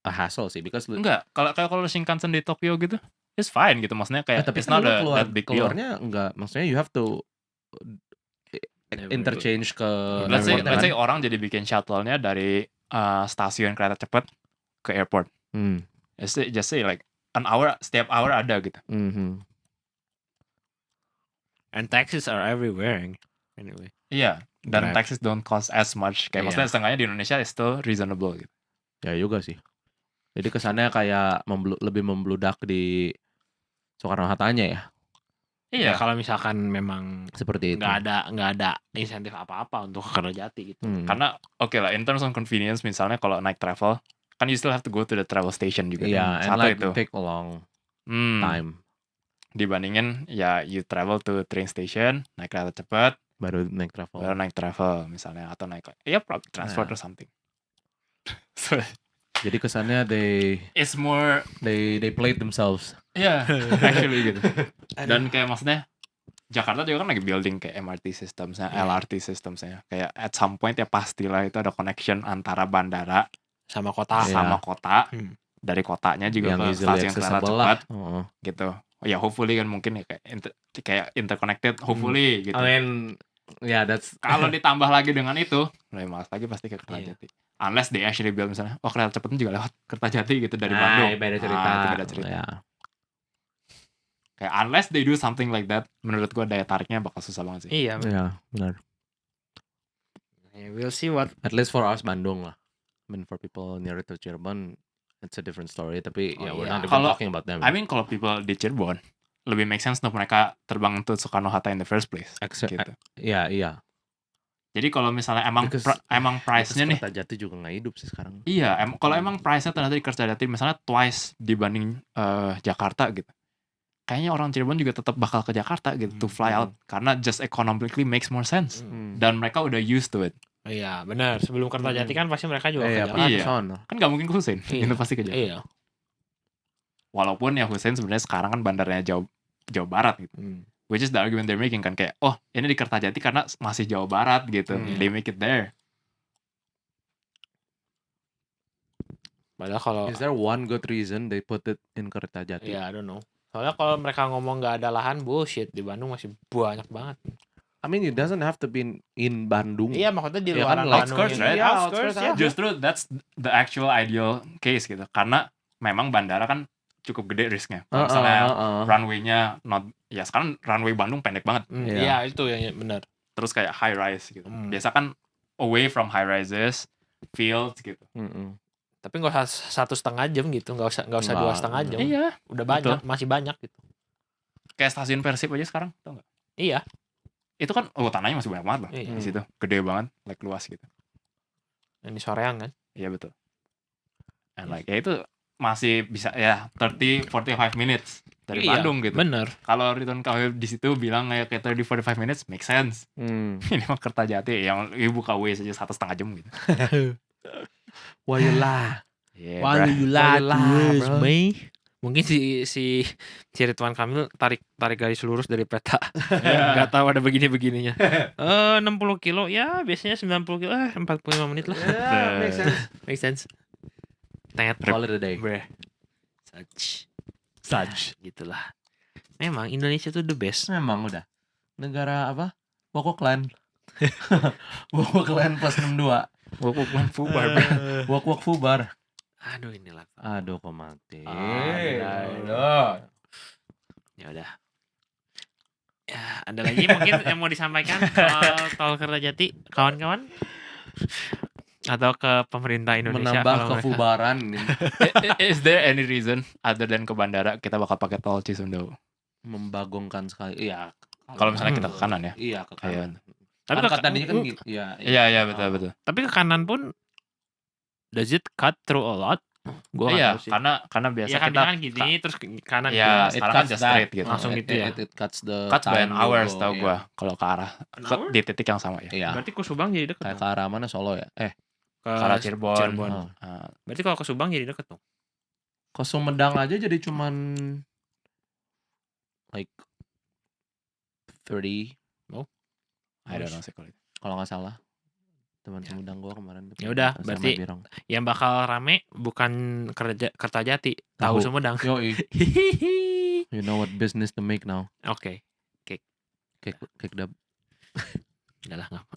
a hassle sih because Enggak, kalau Shinkansen di Tokyo gitu, it's fine gitu. Maksudnya kayak tapi it's kan not lu that big deal. keluarnya enggak, maksudnya you have to interchange ke Let's airportnya say kan. orang jadi bikin shuttle-nya dari stasiun kereta cepat ke airport. Just say like setiap hour ada gitu. And taxes are everywhere anyway. Iya, dan Grab. taxes don't cost as much. Kayak maksudnya setengahnya di Indonesia is still reasonable gitu. Ya juga sih. Jadi kesannya kayak lebih membludak di Soekarno-Hattanya ya. Iya, kalau misalkan memang seperti itu. nggak ada insentif apa-apa untuk ke Kertajati gitu. Karena oke lah, in terms of convenience misalnya kalau naik travel, kan you still have to go to the travel station juga. Iya, and Satu like itu. take a long time. Dibandingin ya you travel to train station, naik kereta cepat, baru naik travel misalnya, atau naik public transport or something. So, jadi kesannya it's more they played themselves. Yeah, actually gitu. Dan kayak maksudnya Jakarta juga kan lagi building kayak MRT systemsnya, LRT systemsnya. Kayak at some point ya pastilah itu ada connection antara bandara sama kota. Dari kotanya juga yang ke stasiun kereta cepat gitu. Ya hopefully kan mungkin ya kayak interconnected hopefully gitu. I mean, that's kalau ditambah lagi dengan itu, lebih malas lagi pasti ke Kertajati. Unless they actually build misalnya, kereta cepatnya juga lewat Kertajati gitu dari Bandung. Beda cerita. Itu beda cerita. Ya. Kayak unless they do something like that, menurut gue daya tariknya bakal susah banget sih. Iya, benar. We'll see what. At least for us Bandung lah. I mean for people near to Cirebon, it's a different story. Tapi we're not even talking about them. I mean kalau people di Cirebon, lebih make sense untuk mereka terbang untuk Soekarno-Hatta in the first place. Gitu. Iya. Jadi kalau misalnya emang price-nya nih, Kertajati juga nggak hidup sih sekarang. Iya, kalau emang price-nya ternyata di Kertajati misalnya twice dibanding Jakarta gitu. Kayaknya orang Cirebon juga tetap bakal ke Jakarta gitu to fly out karena just economically makes more sense dan mereka udah used to it. Iya, benar. Sebelum Kertajati kan pasti mereka juga ke Jakarta. Iya. Kan nggak mungkin ke Hussein, itu pasti ke Jakarta. Iya. Walaupun ya Hussein sebenarnya sekarang kan bandarnya Jawa Barat gitu. Which is the argument they're making kan kayak ini di Kertajati karena masih Jawa Barat gitu. They make it there. Padahal kalau is there one good reason they put it in Kertajati? Yeah, I don't know. Soalnya kalau mereka ngomong nggak ada lahan, bullshit. Di Bandung masih banyak banget. I mean, it doesn't have to be in Bandung. Iya, maksudnya di luar Bandung. Outskirts, right? Outskirts, ya. Justru that's the actual ideal case gitu. Karena memang bandara kan cukup gede risknya. Misalnya runway-nya sekarang runway Bandung pendek banget. Iya, itu yang benar. Terus kayak high rise gitu. Biasa kan away from high rises, fields gitu. Tapi nggak usah 1,5 jam gitu, nggak usah 2,5 jam. Iya, udah banyak, masih banyak gitu. Kayak stasiun Persib aja sekarang, tau nggak? Iya. Itu kan tanahnya masih banyak banget loh di situ, gede banget, like luas gitu. Yang di Soreang kan? Iya betul. And like ya itu masih bisa ya 30-45 minutes dari Bandung gitu. Bener. Kalau Ridwan Kamil di situ bilang kayak 30-45 minutes make sense. Ini mah Kertajati yang buka Waze aja 1,5 jam gitu. Why you lie? Why you lie to me? Mungkin si Ridwan Kamil tarik garis lurus dari peta. Gak tahu ada begini-begininya. 60 kilo ya biasanya 90 kilo 45 menit lah. Make sense. Call it a day. Such gitulah. Memang Indonesia tuh the best. Memang udah. Negara apa? Wokokland. Wokokland plus 62. Wok Fubar. Wok Fubar. Aduh inilah. Aduh kok mati. Ya udah. Ya, ada lagi mungkin yang mau disampaikan soal Kertajati, kawan-kawan? Atau ke pemerintah Indonesia menambah kefubaran. Is there any reason other than ke bandara kita bakal pakai tol Cisumdawu? Membagongkan sekali. Iya. Kalau misalnya kita ke kanan ya. Iya, ke kanan. Tapi tadinya kan gitu. Iya, betul. Tapi ke kanan pun does it cut through a lot? Iya, karena biasa kita kan gini terus kanan ya, sekarang kan just straight gitu. Langsung gitu ya. It cuts by an hours tau gua kalau ke arah di titik yang sama ya. Iya. Berarti ke Subang jadi deket. Kayak ke arah mana Solo ya? Ke arah Cirebon. Berarti kalau ke Subang jadi deket tuh. Ke Sumedang aja jadi cuman like 30. I don't know sih kalau itu. Kalau nggak salah. teman Ya. semudang gua kemarin tuh Ya udah, sama berarti Birong. yang bakal rame bukan Kertajati, tahu Tahu. Sumedang. Yoi. You know what business to make now. Oke, Cake dab. udahlah nggak apa.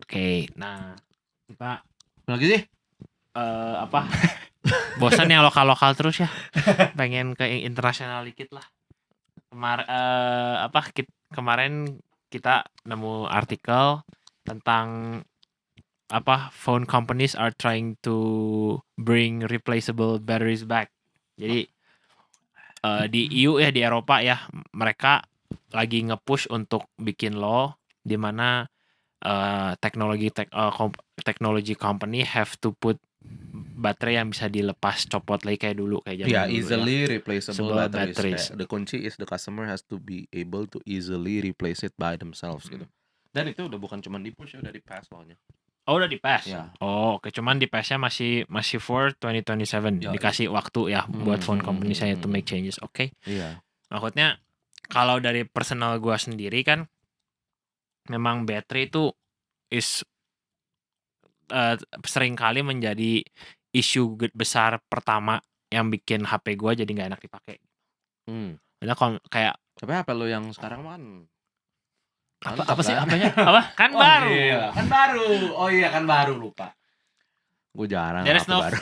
Oke, nah kita Lagi sih? apa? Bosan yang lokal-lokal terus ya. Pengen ke internasional dikit lah. Kemarin kita nemu artikel tentang phone companies are trying to bring replaceable batteries back. Jadi di EU ya, di Eropa ya, mereka lagi nge-push untuk bikin law di mana technology company have to put baterai yang bisa dilepas copot lagi kayak dulu, kayak zaman dulu Easily replaceable Sebuah batteries. batteries. The kunci is the customer has to be able to easily replace it by themselves gitu. Dan itu udah bukan cuma di push, udah di pass law-nya. Oh, udah di pass. Ya. Oh, oke, cuman di pass-nya masih for 2027. Ya, Dikasih waktu ya buat phone company saya to make changes. Oke. Iya. Maksudnya kalau dari personal gua sendiri kan memang baterai itu is sering kali menjadi isu besar pertama yang bikin HP gua jadi nggak enak dipakai. Karena kalau kayak Tapi HP lu yang sekarang kan Apa sih kan? apanya? Apa? kan Oh, baru. iya, kan baru. Oh iya, kan baru, lupa. Gue jarang There is HP no baru.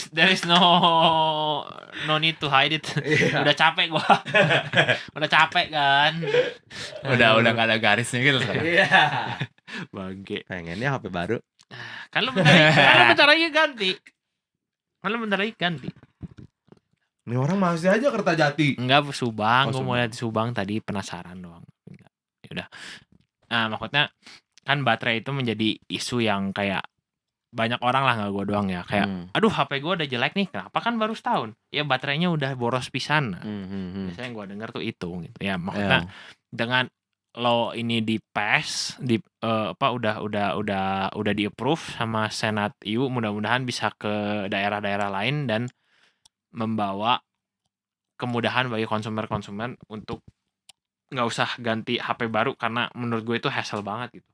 there is no need to hide it. Iya. Udah capek gua. Udah capek kan. Udah nggak ada garisnya gitu sekarang. Iya. Bangke. Pengennya HP baru. Kan lu bentar lagi ganti. Ini orang masih aja Kertajati. Enggak, Subang. Oh, Gua mau Subang. lihat di Subang tadi, penasaran doang. Enggak. Ya udah. Nah, maksudnya kan baterai itu menjadi isu yang kayak banyak orang lah, nggak gue doang ya, kayak aduh HP gue udah jelek nih, kenapa, kan baru setahun ya baterainya udah boros pisan. Biasanya gue denger tuh itu gitu ya, maksudnya dengan lo ini di pass di udah di approve sama Senat EU, mudah-mudahan bisa ke daerah-daerah lain dan membawa kemudahan bagi konsumen untuk nggak usah ganti HP baru, karena menurut gue itu hassle banget gitu.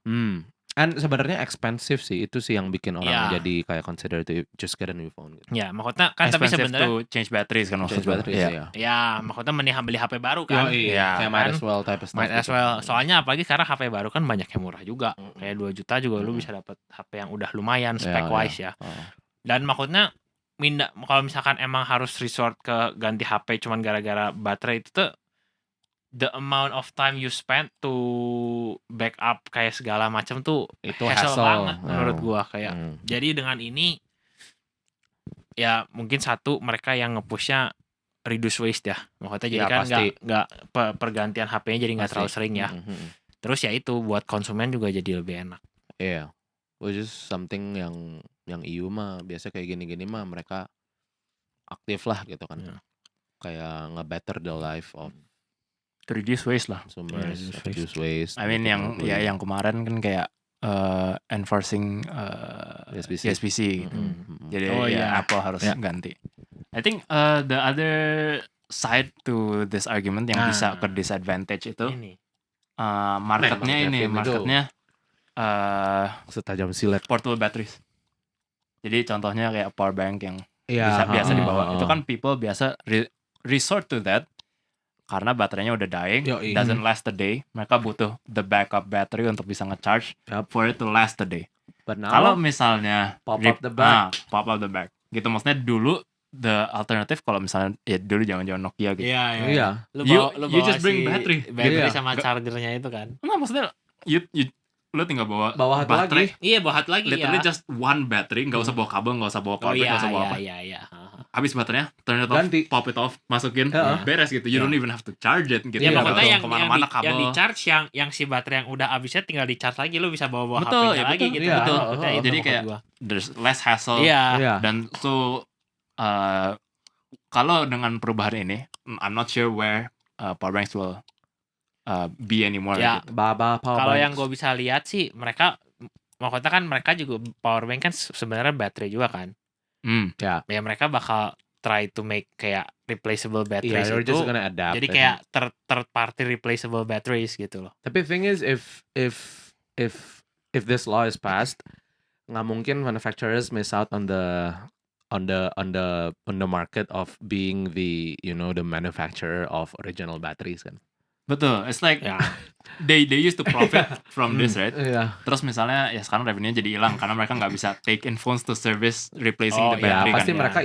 And sebenarnya expensive sih, itu sih yang bikin orang Ya. jadi kayak consider to just get a new phone gitu. Ya, maksudnya kan tapi Expensive sebenarnya to change batteries kan maksud Change gue. batteries, Iya. ya. ya maksudnya mending beli HP baru kan. Iya, kayak might kan? as well type of stuff. Might as gitu. well. Soalnya apalagi sekarang HP baru kan banyak yang murah juga. Kayak 2 juta juga lu bisa dapat HP yang udah lumayan spec wise ya. Dan maksudnya kalau misalkan emang harus resort ke ganti HP cuman gara-gara baterai, itu tuh the amount of time you spend to backup kayak segala macam tuh Itu hassle hassle banget menurut gua kayak. Jadi dengan ini ya mungkin satu, mereka yang nge-pushnya reduce waste ya. Maksudnya jadi Ya, kan pasti. nggak pergantian HP-nya jadi nggak Pasti. terlalu sering ya. Terus ya itu buat konsumen juga jadi lebih enak. Iya. Which is something yang EU mah biasa kayak gini-gini mah mereka aktif lah gitu kan. Ya. Kayak nge-better the life of To reduce waste lah. consumers, reduce reduce waste. I mean yang yang kemarin kan kayak enforcing USB-C gitu. Jadi Oh, iya. Apple harus ganti. I think the other side to this argument yang bisa ke disadvantage itu Ini. marketnya setajam silet. portable batteries. Jadi contohnya kayak power bank yang Iya, biasa dibawa. Itu kan people biasa resort to that karena baterainya udah dying, Yoi. doesn't last a day. Mereka butuh the backup battery untuk bisa nge-charge for it to last a day. But now, Kalau misalnya pop up the back. pop up the back. Gitu maksudnya dulu the alternative kalau misalnya ya dulu jangan Nokia gitu. Iya. You just bring battery. Battery Iya. sama chargernya itu kan. Enggak, maksudnya lu tinggal bawa Bawa satu baterai. lagi. Iya, bawa lagi Literally ya. just one battery, nggak usah bawa kabel, nggak usah bawa power bank, nggak usah bawa apa. Iya. Habis baterainya, turn it off, Ganti. pop it off, masukin, beres gitu. You don't even have to charge it gitu. Ya, Iya, maksudnya betul. yang kemana-mana kabel. yang di charge yang si baterai yang udah habisnya tinggal di charge lagi, lu bisa bawa Betul, HP-nya ya, lagi betul, gitu. iya. Betul. Oh, Maksudnya oh, itu jadi maksud kayak gua. there's less hassle. Iya. Iya. Dan so kalau dengan perubahan ini, I'm not sure where power banks will be anymore. Ya, Gitu. Power Kalau banks. yang gue bisa lihat sih, maksudnya kan mereka juga power bank kan sebenarnya baterai juga kan. Ya mereka bakal try to make kayak replaceable batteries You're itu. just gonna adapt. Jadi kayak third party replaceable batteries gitu loh. Tapi thing is if if this law is passed, nggak mungkin manufacturers miss out on the market of being the the manufacturer of original batteries kan. Betul, it's like Ya. they used to profit from this, right? Iya. Terus misalnya ya sekarang revenue-nya jadi hilang karena mereka nggak bisa take in phones to service replacing the Ya, battery pasti kan. mereka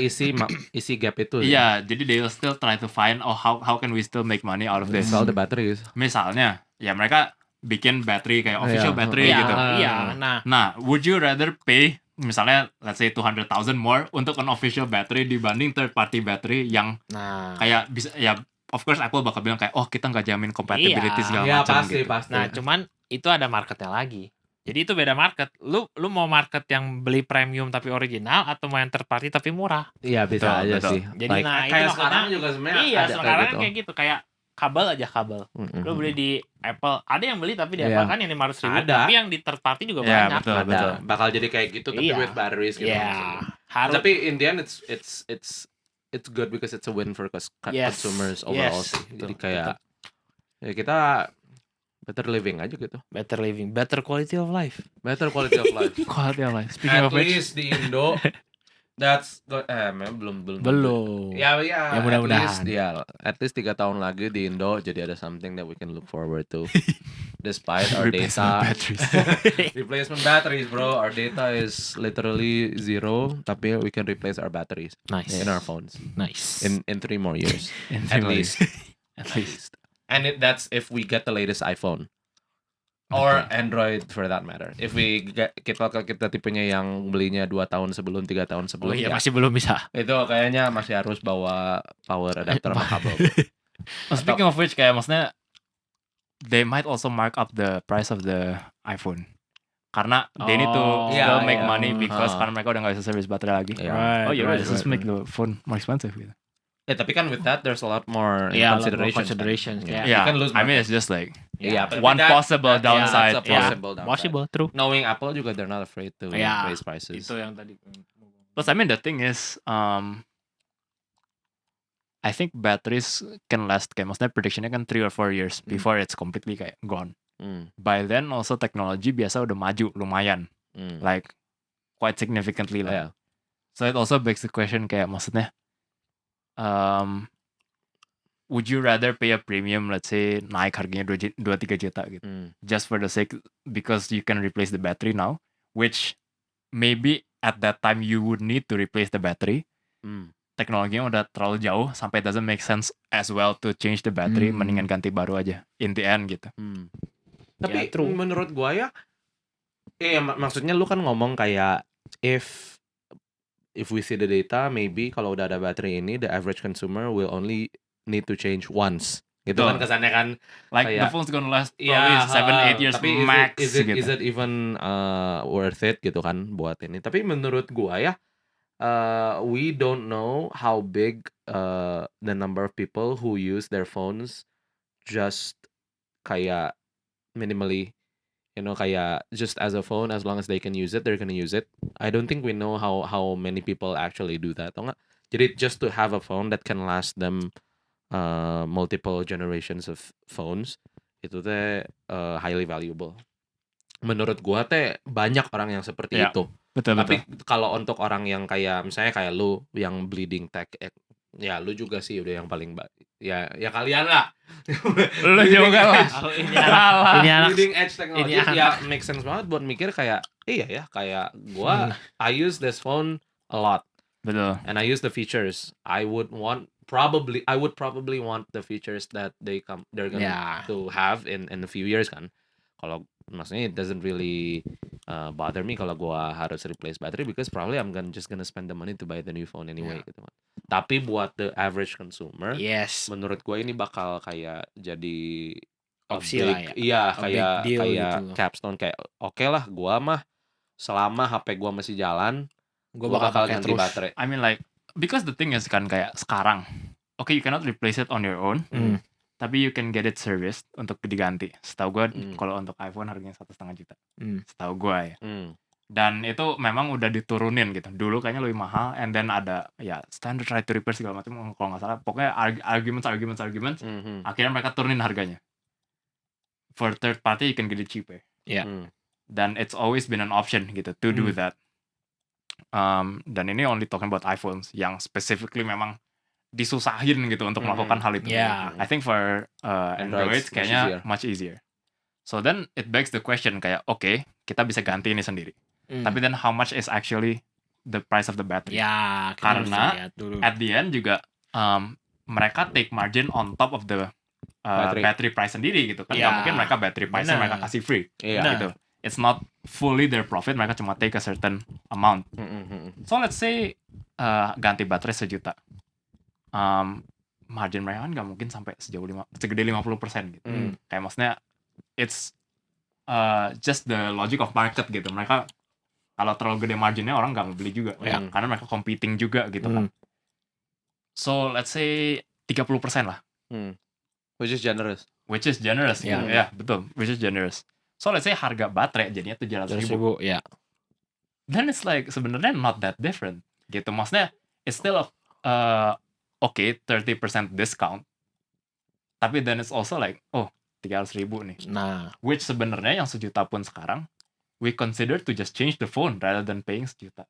isi gap itu. Iya, jadi they will still try to find how can we still make money out of this. Sell the batteries. Misalnya, ya mereka bikin battery kayak official Iya. battery Iya, gitu. iya. Nah, would you rather pay misalnya let's say 200,000 more untuk an official battery dibanding third party battery yang kayak bisa ya of course Apple bakal bilang kayak kita nggak jamin compatibility segala Iya, macam pasti, gitu. pasti. Nah, cuman itu ada marketnya lagi. Jadi itu beda market. Lu mau market yang beli premium tapi original atau mau yang third party tapi murah. Iya, bisa Betul, aja betul. sih. Jadi Like, nah, itu kayak makanya- sekarang juga sebenarnya Iya, ada sekarang gitu. kayak gitu kayak kabel. Lu beli di Apple, ada yang beli tapi di Iya. Apple kan yang 500.000, Ada. tapi yang di third party juga Iya, banyak. betul, Ada. betul. Bakal jadi kayak gitu tapi Iya. with batteries gitu. Iya. maksudnya. Harus Tapi in the end it's good because it's a win for Yes. consumers overall Yes. sih. Jadi Betul, kayak ya kita better living aja gitu. better living, better quality of life. Better quality of life. Quality of life. Speaking At of which, least di Indo that's belum Belum. Ya, Ya, mudah-mudahan. at least 3 tahun lagi di Indo jadi ada something that we can look forward to. Despite our replacement data batteries. replacement batteries, bro. Our data is literally zero, tapi we can replace our batteries Nice. in our phones Nice. in 3 more years At at least. At least. And that's if we get the latest iPhone or Android for that matter. If we get kita tipenya yang belinya 2 tahun sebelum, 3 tahun Oh sebelum, iya, ya, masih belum bisa. itu kayaknya masih harus bawa power adapter sama kabel. Speaking of which, kayak maksudnya they might also mark up the price of the iPhone. Karena they need to Oh, still iya, make iya. money because Ah. karena mereka udah nggak bisa service baterai lagi. Iya. Oh iya, right, just make the phone more expensive gitu. Tapi kan with that there's a lot more Yeah, a lot more considerations. considerations, kan. yeah. You Yeah, can lose I mean market. it's just like Yeah, but one that- possible that- downside. that's a Yeah. possible downside. Possible, true. Knowing Apple juga they're not afraid to Yeah. raise prices. Itu yang tadi. Plus, I mean the thing is, I think batteries can last kayak maksudnya predictionnya kan 3 or 4 years before it's completely kayak gone. By then also technology biasa udah maju lumayan, like quite significantly lah. Yeah. So it also begs the question kayak maksudnya, would you rather pay a premium, let's say naik harganya 2-3 juta gitu, just for the sake because you can replace the battery now, which maybe at that time you would need to replace the battery. Teknologinya udah terlalu jauh sampai it doesn't make sense as well to change the battery, mendingan ganti baru aja in the end gitu. Tapi Ya, true. menurut gua ya, maksudnya lu kan ngomong kayak if we see the data, maybe kalau udah ada baterai ini, the average consumer will only need to change once. Gitu Betul. kan kesannya kan. Like the Kayak- phone's gonna last probably 7-8 years tapi max is it gitu. even worth it gitu kan buat ini. Tapi menurut gua ya, we don't know how big the number of people who use their phones just kayak minimally, kayak just as a phone, as long as they can use it, they're gonna use it. I don't think we know how many people actually do that. Atau enggak? Jadi just to have a phone that can last them multiple generations of phones, itu teh highly valuable. Menurut gua teh banyak orang yang seperti Ya, itu. Betul. Tapi kalau untuk orang yang kayak misalnya kayak lu yang bleeding tech, ya lu juga sih udah yang paling ya kalian lah. Lu juga lah. Ini anak Bleeding edge technology ini ya make sense banget buat mikir kayak iya ya kayak gua I use this phone a lot Betul. and I use the features. I would probably want the features that they're gonna ya. to have in a few years kan. Kalau maksudnya it doesn't really bother me kalau gua harus replace battery because probably I'm just gonna spend the money to buy the new phone anyway gitu kan. Tapi buat the average consumer, Yes. menurut gua ini bakal kayak jadi a Opsi lah ya. Iya, A big deal kayak gitu loh. capstone kayak oke lah gua mah selama HP gua masih jalan, Gue gua bakal pakai ganti terus. baterai. I mean like because the thing is kan kayak sekarang, okay you cannot replace it on your own, tapi you can get it serviced untuk diganti. Setahu gue kalau untuk iPhone harganya 1,5 juta. Setahu gue ya. Dan itu memang udah diturunin gitu. Dulu kayaknya lebih mahal, and then ada ya standard right to repair segala macam kalau nggak salah. Pokoknya arguments. Akhirnya mereka turunin harganya. For third party you can get it cheaper. Ya. dan it's always been an option gitu to do that. Dan ini only talking about iPhones yang specifically memang disusahin gitu untuk melakukan hal itu. Yeah. I think for Androids kayaknya much easier. So then it begs the question kayak okay, kita bisa ganti ini sendiri. Tapi then how much is actually the price of the battery? Ya, Karena at the end juga mereka take margin on top of the battery price sendiri gitu kan. Nggak mungkin mereka battery price mereka kasih free gitu. It's not fully their profit, mereka cuma take a certain amount. So let's say ganti baterai 1 juta. Margin mereka kan nggak mungkin sampai segede 50% gitu. Kayak maksudnya it's just the logic of market gitu. Mereka kalau terlalu gede marginnya orang nggak mau beli juga karena mereka competing juga gitu kan. So let's say 30% lah. Which is generous. Ya, betul. Which is generous. So let's say harga baterai jadinya 700.000. Ya. Then it's like sebenarnya not that different gitu. Maksudnya it's still okay 30% discount. Tapi then it's also like 300.000 nih. Nah, Which sebenarnya yang 1 juta pun sekarang we consider to just change the phone rather than paying 1 juta.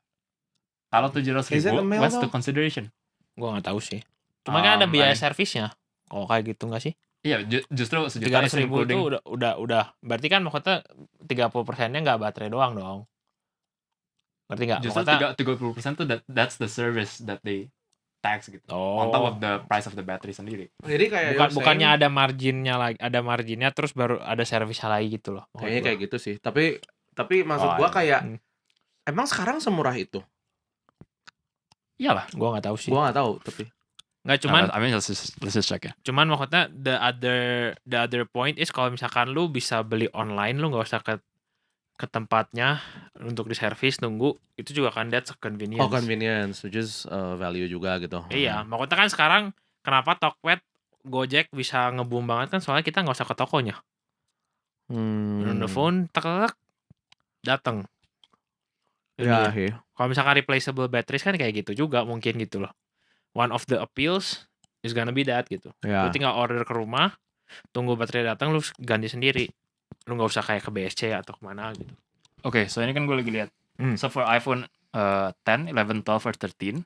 Kalau 700.000, what's the consideration? Gua nggak tahu sih. Cuma kan ada biaya servisnya. Kalau kayak gitu nggak sih? Iya, justru 1 juta 300.000 itu udah. Berarti kan maksudnya 30%-nya nggak baterai doang dong. Ngerti nggak? Justru 30% tuh that's the service that they tax gitu. On top of the price of the battery sendiri. Jadi kayak bukannya ada marginnya terus baru ada servisnya lagi gitu loh. Kayaknya kayak gitu sih. Tapi maksud gua kayak emang sekarang semurah itu? Iyalah, gua nggak tahu sih. Gua nggak tahu tapi. Nggak, cuman I mean let's just check ya. Cuman maksudnya the other point is kalau misalkan lu bisa beli online, lu nggak usah ke tempatnya untuk diservis nunggu, itu juga kan that's convenience. Convenience, which is value juga gitu. Iya, maksudnya kan sekarang kenapa Tokped, Gojek bisa nge-boom banget kan soalnya kita nggak usah ke tokonya. On the phone, tek datang. Ya, Kalau misalkan replaceable batteries kan kayak gitu juga mungkin gitu loh. One of the appeals is gonna be that gitu. Lu tinggal order ke rumah, tunggu baterai datang, lu ganti sendiri. Lu nggak usah kayak ke BSC atau kemana gitu. Oke, so ini kan gue lagi lihat. So for iPhone 10, 11, 12, or 13,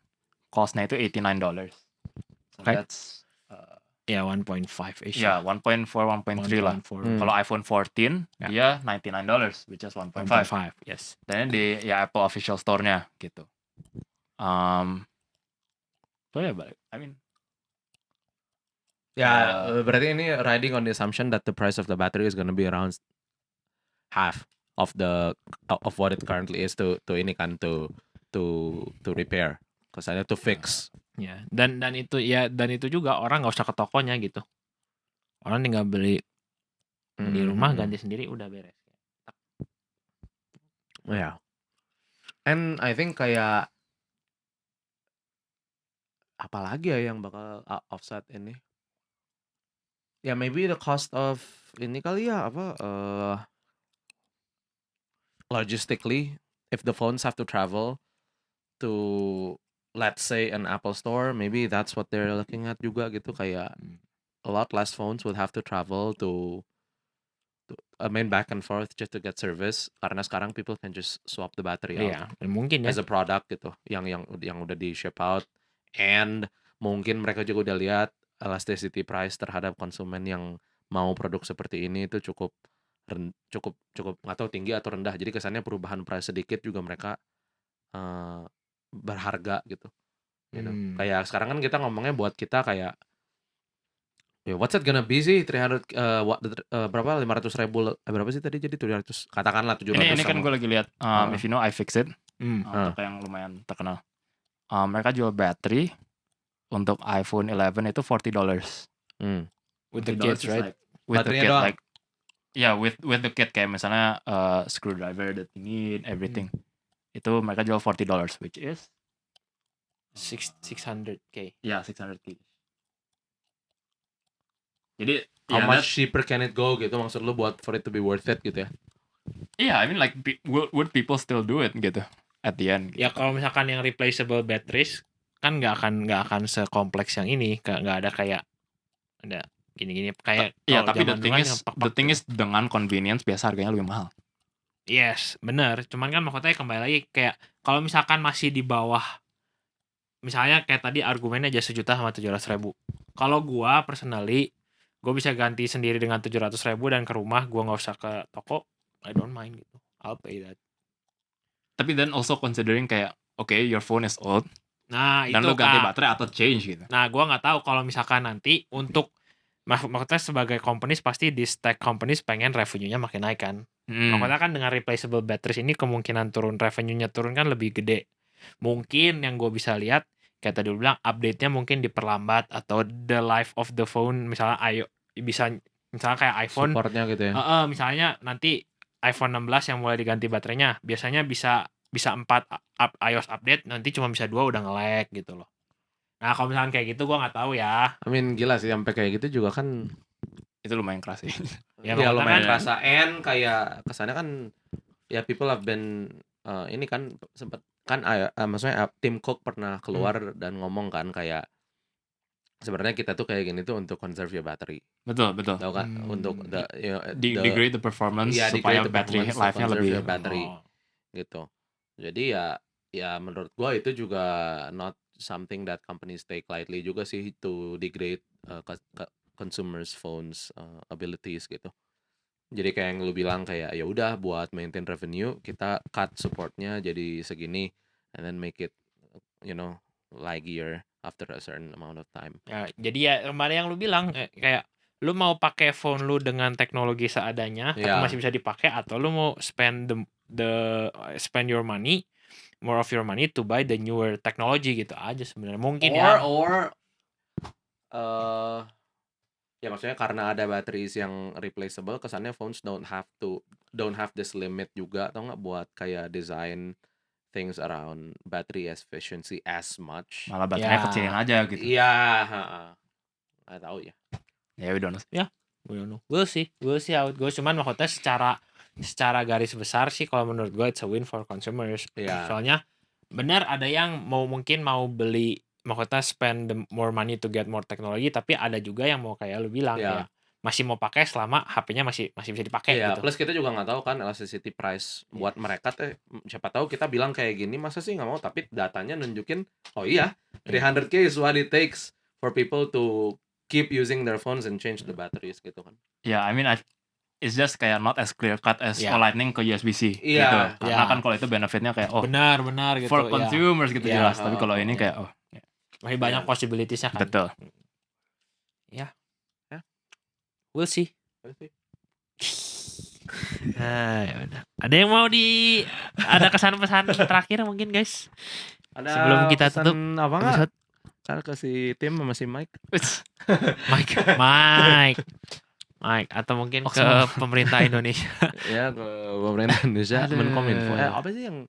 cost-nya itu $89. So that's 1.5-ish. Ya, 1.4, 1.3 lah. Kalau iPhone 14 dia $99, which is 1.5. Yes. Dan di Apple official store-nya gitu. So ya, I mean. Berarti ini riding on the assumption that the price of the battery is gonna be around half of what it currently is to ini kan to repair, kesannya to fix. Ya, dan itu juga orang nggak usah ke tokonya gitu. Orang tinggal beli di rumah ganti sendiri udah beres. Yeah. And I think kayak apalagi ya yang bakal offset ini? Ya maybe the cost of ini kali ya logistically, if the phones have to travel to let's say an Apple store, maybe that's what they're looking at juga gitu, kayak a lot less phones would have to travel to back and forth just to get service, karena sekarang people can just swap the battery out. Mungkin as a product gitu yang udah di ship out, and mungkin mereka juga udah lihat elasticity price terhadap konsumen yang mau produk seperti ini itu cukup nggak tahu tinggi atau rendah, jadi kesannya perubahan price sedikit juga mereka berharga gitu. Kayak sekarang kan kita ngomongnya buat kita kayak what's it gonna be sih 300 berapa 500.000 berapa sih tadi, jadi 700 katakanlah 700. Ini kan gue lagi lihat if you know iFixit untuk yang lumayan terkenal, mereka jual battery untuk iPhone 11 itu $40. With the kit, right? With the kit, like with the kit kayak misalnya screwdriver that you need, everything. Itu mereka jual $40, which is 600k. Ya, 600k. Jadi how much cheaper can it go gitu, maksud lu, buat for it to be worth it gitu ya? Iya, I mean like would people still do it gitu at the end? Gitu. Ya kalau misalkan yang replaceable batteries kan nggak akan sekompleks yang ini, nggak ada kayak ada gini-gini kayak. Ya, tapi the thing is dengan convenience biasa harganya lebih mahal. Yes, bener. Cuman kan maksudnya kembali lagi kayak kalau misalkan masih di bawah, misalnya kayak tadi argumennya aja 1 juta sama 700.000. Kalau gua personally, gua bisa ganti sendiri dengan 700.000 dan ke rumah, gua nggak usah ke toko, I don't mind gitu. I'll pay that. Tapi then also considering kayak okay, your phone is old Nah dan itu lu ganti Kak. baterai atau change gitu. Nah gua nggak tahu kalau misalkan nanti untuk maksudnya sebagai companies pasti di tech companies pengen revenue-nya makin naik kan. Makanya kan dengan replaceable batteries ini kemungkinan revenue-nya turun kan lebih gede. Mungkin yang gue bisa lihat kayak tadi lu bilang update-nya mungkin diperlambat atau the life of the phone misalnya bisa misalnya kayak iPhone supportnya gitu ya. Misalnya nanti iPhone 16 yang mulai diganti baterainya biasanya bisa 4 iOS update, nanti cuma bisa 2 udah nge-lag gitu loh. Nah kalau misalkan kayak gitu gue nggak tahu ya. I mean gila sih sampai kayak gitu juga kan. Itu lumayan keras sih. Ya lumayan kerasa, and kayak kesannya kan ya people have been ini kan sempet kan maksudnya Tim Cook pernah keluar dan ngomong kan kayak sebenarnya kita tuh kayak gini tuh untuk conserve your battery. Betul. Tahu kan? Untuk degrade the performance supaya battery life-nya lebih battery gitu. Jadi ya menurut gua itu juga not something that companies take lightly juga sih, to degrade consumers phones abilities gitu. Jadi kayak yang lu bilang kayak ya udah buat maintain revenue kita cut supportnya jadi segini and then make it laggier after a certain amount of time. Ya, jadi ya kemarin yang lu bilang kayak lu mau pakai phone lu dengan teknologi seadanya tapi masih bisa dipakai, atau lu mau spend spend your money, more of your money to buy the newer technology gitu aja sebenarnya mungkin ya maksudnya karena ada batteries yang replaceable kesannya phones don't have this limit juga, atau nggak buat kayak design things around battery efficiency as much. Malah baterainya kecilin aja gitu. Iya, nggak tahu ya. Ya we don't know. Ya, we don't know. We'll see how it goes. Cuman maksudnya secara garis besar sih kalau menurut gue it's a win for consumers. Soalnya benar ada yang mungkin mau beli, maksudnya spend more money to get more technology, tapi ada juga yang mau kayak lu bilang kayak masih mau pakai selama HP-nya masih bisa dipakai gitu. Plus kita juga nggak tahu kan elasticity price buat mereka siapa tahu kita bilang kayak gini masa sih nggak mau, tapi datanya nunjukin 300k is what it takes for people to keep using their phones and change the batteries gitu kan. Yeah, I mean it's just kayak not as clear cut as Lightning ke USB-C gitu. Karena kan kalau itu benefitnya kayak benar gitu for consumers gitu jelas. Tapi kalau ini kayak masih banyak possibilities-nya kan. Betul. Ya. We'll see. Nah, ya udah. Ada yang mau ada kesan-pesan terakhir mungkin guys? Sebelum kita tutup apa enggak? Karena ke si Tim sama si Mike. Mike atau mungkin ke pemerintah Indonesia. Ya, ke pemerintah Indonesia, Menkominfo. Apa sih yang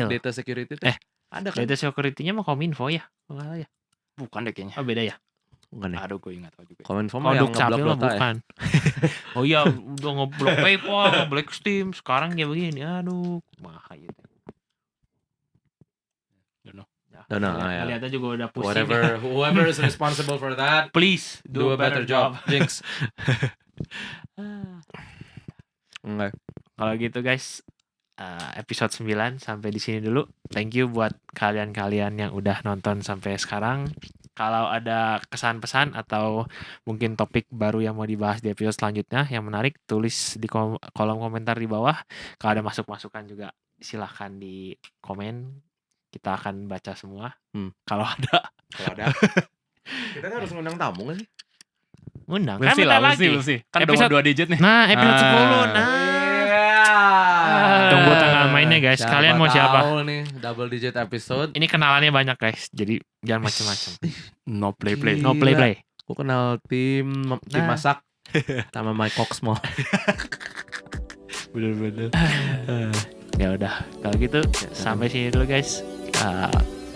data security itu? Ada kan? Data security-nya mah Kominfo ya? Enggak ya? Bukan deh kayaknya. Oh, beda ya? Bukan ya? Aduh, gue ingat tahu juga. Kominfo mah yang ngeblok data bukan. Oh iya, udah ngeblok PayPal, ngeblok Steam, sekarang kayak begini. Aduh, mahal gitu. Don't know. Kalian juga udah pusing. Whoever is responsible for that, please do a better job. Jinx. Enggak. Kalau gitu guys, episode 9 sampai di sini dulu. Thank you buat kalian-kalian yang udah nonton sampai sekarang. Kalau ada kesan-pesan atau mungkin topik baru yang mau dibahas di episode selanjutnya yang menarik, tulis di kolom komentar di bawah. Kalau ada masukan juga silahkan di komen. Kita akan baca semua. Kalau ada. Kita kan harus ngundang tamu kan sih? Undang. Kan bentar lagi. Kan episode 2 digit nih. Nah, episode 10. Tunggu tanggal mainnya guys. Kalian mau siapa? Tahu nih, double digit episode. Ini kenalannya banyak guys. Jadi jangan macam-macam. No play. No play. Aku kenal tim masak sama Mike Coxmo. Bener-bener. Ya udah, kalau gitu sampai sini dulu guys.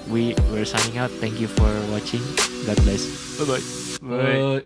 We're signing out. Thank you for watching. God bless. Bye.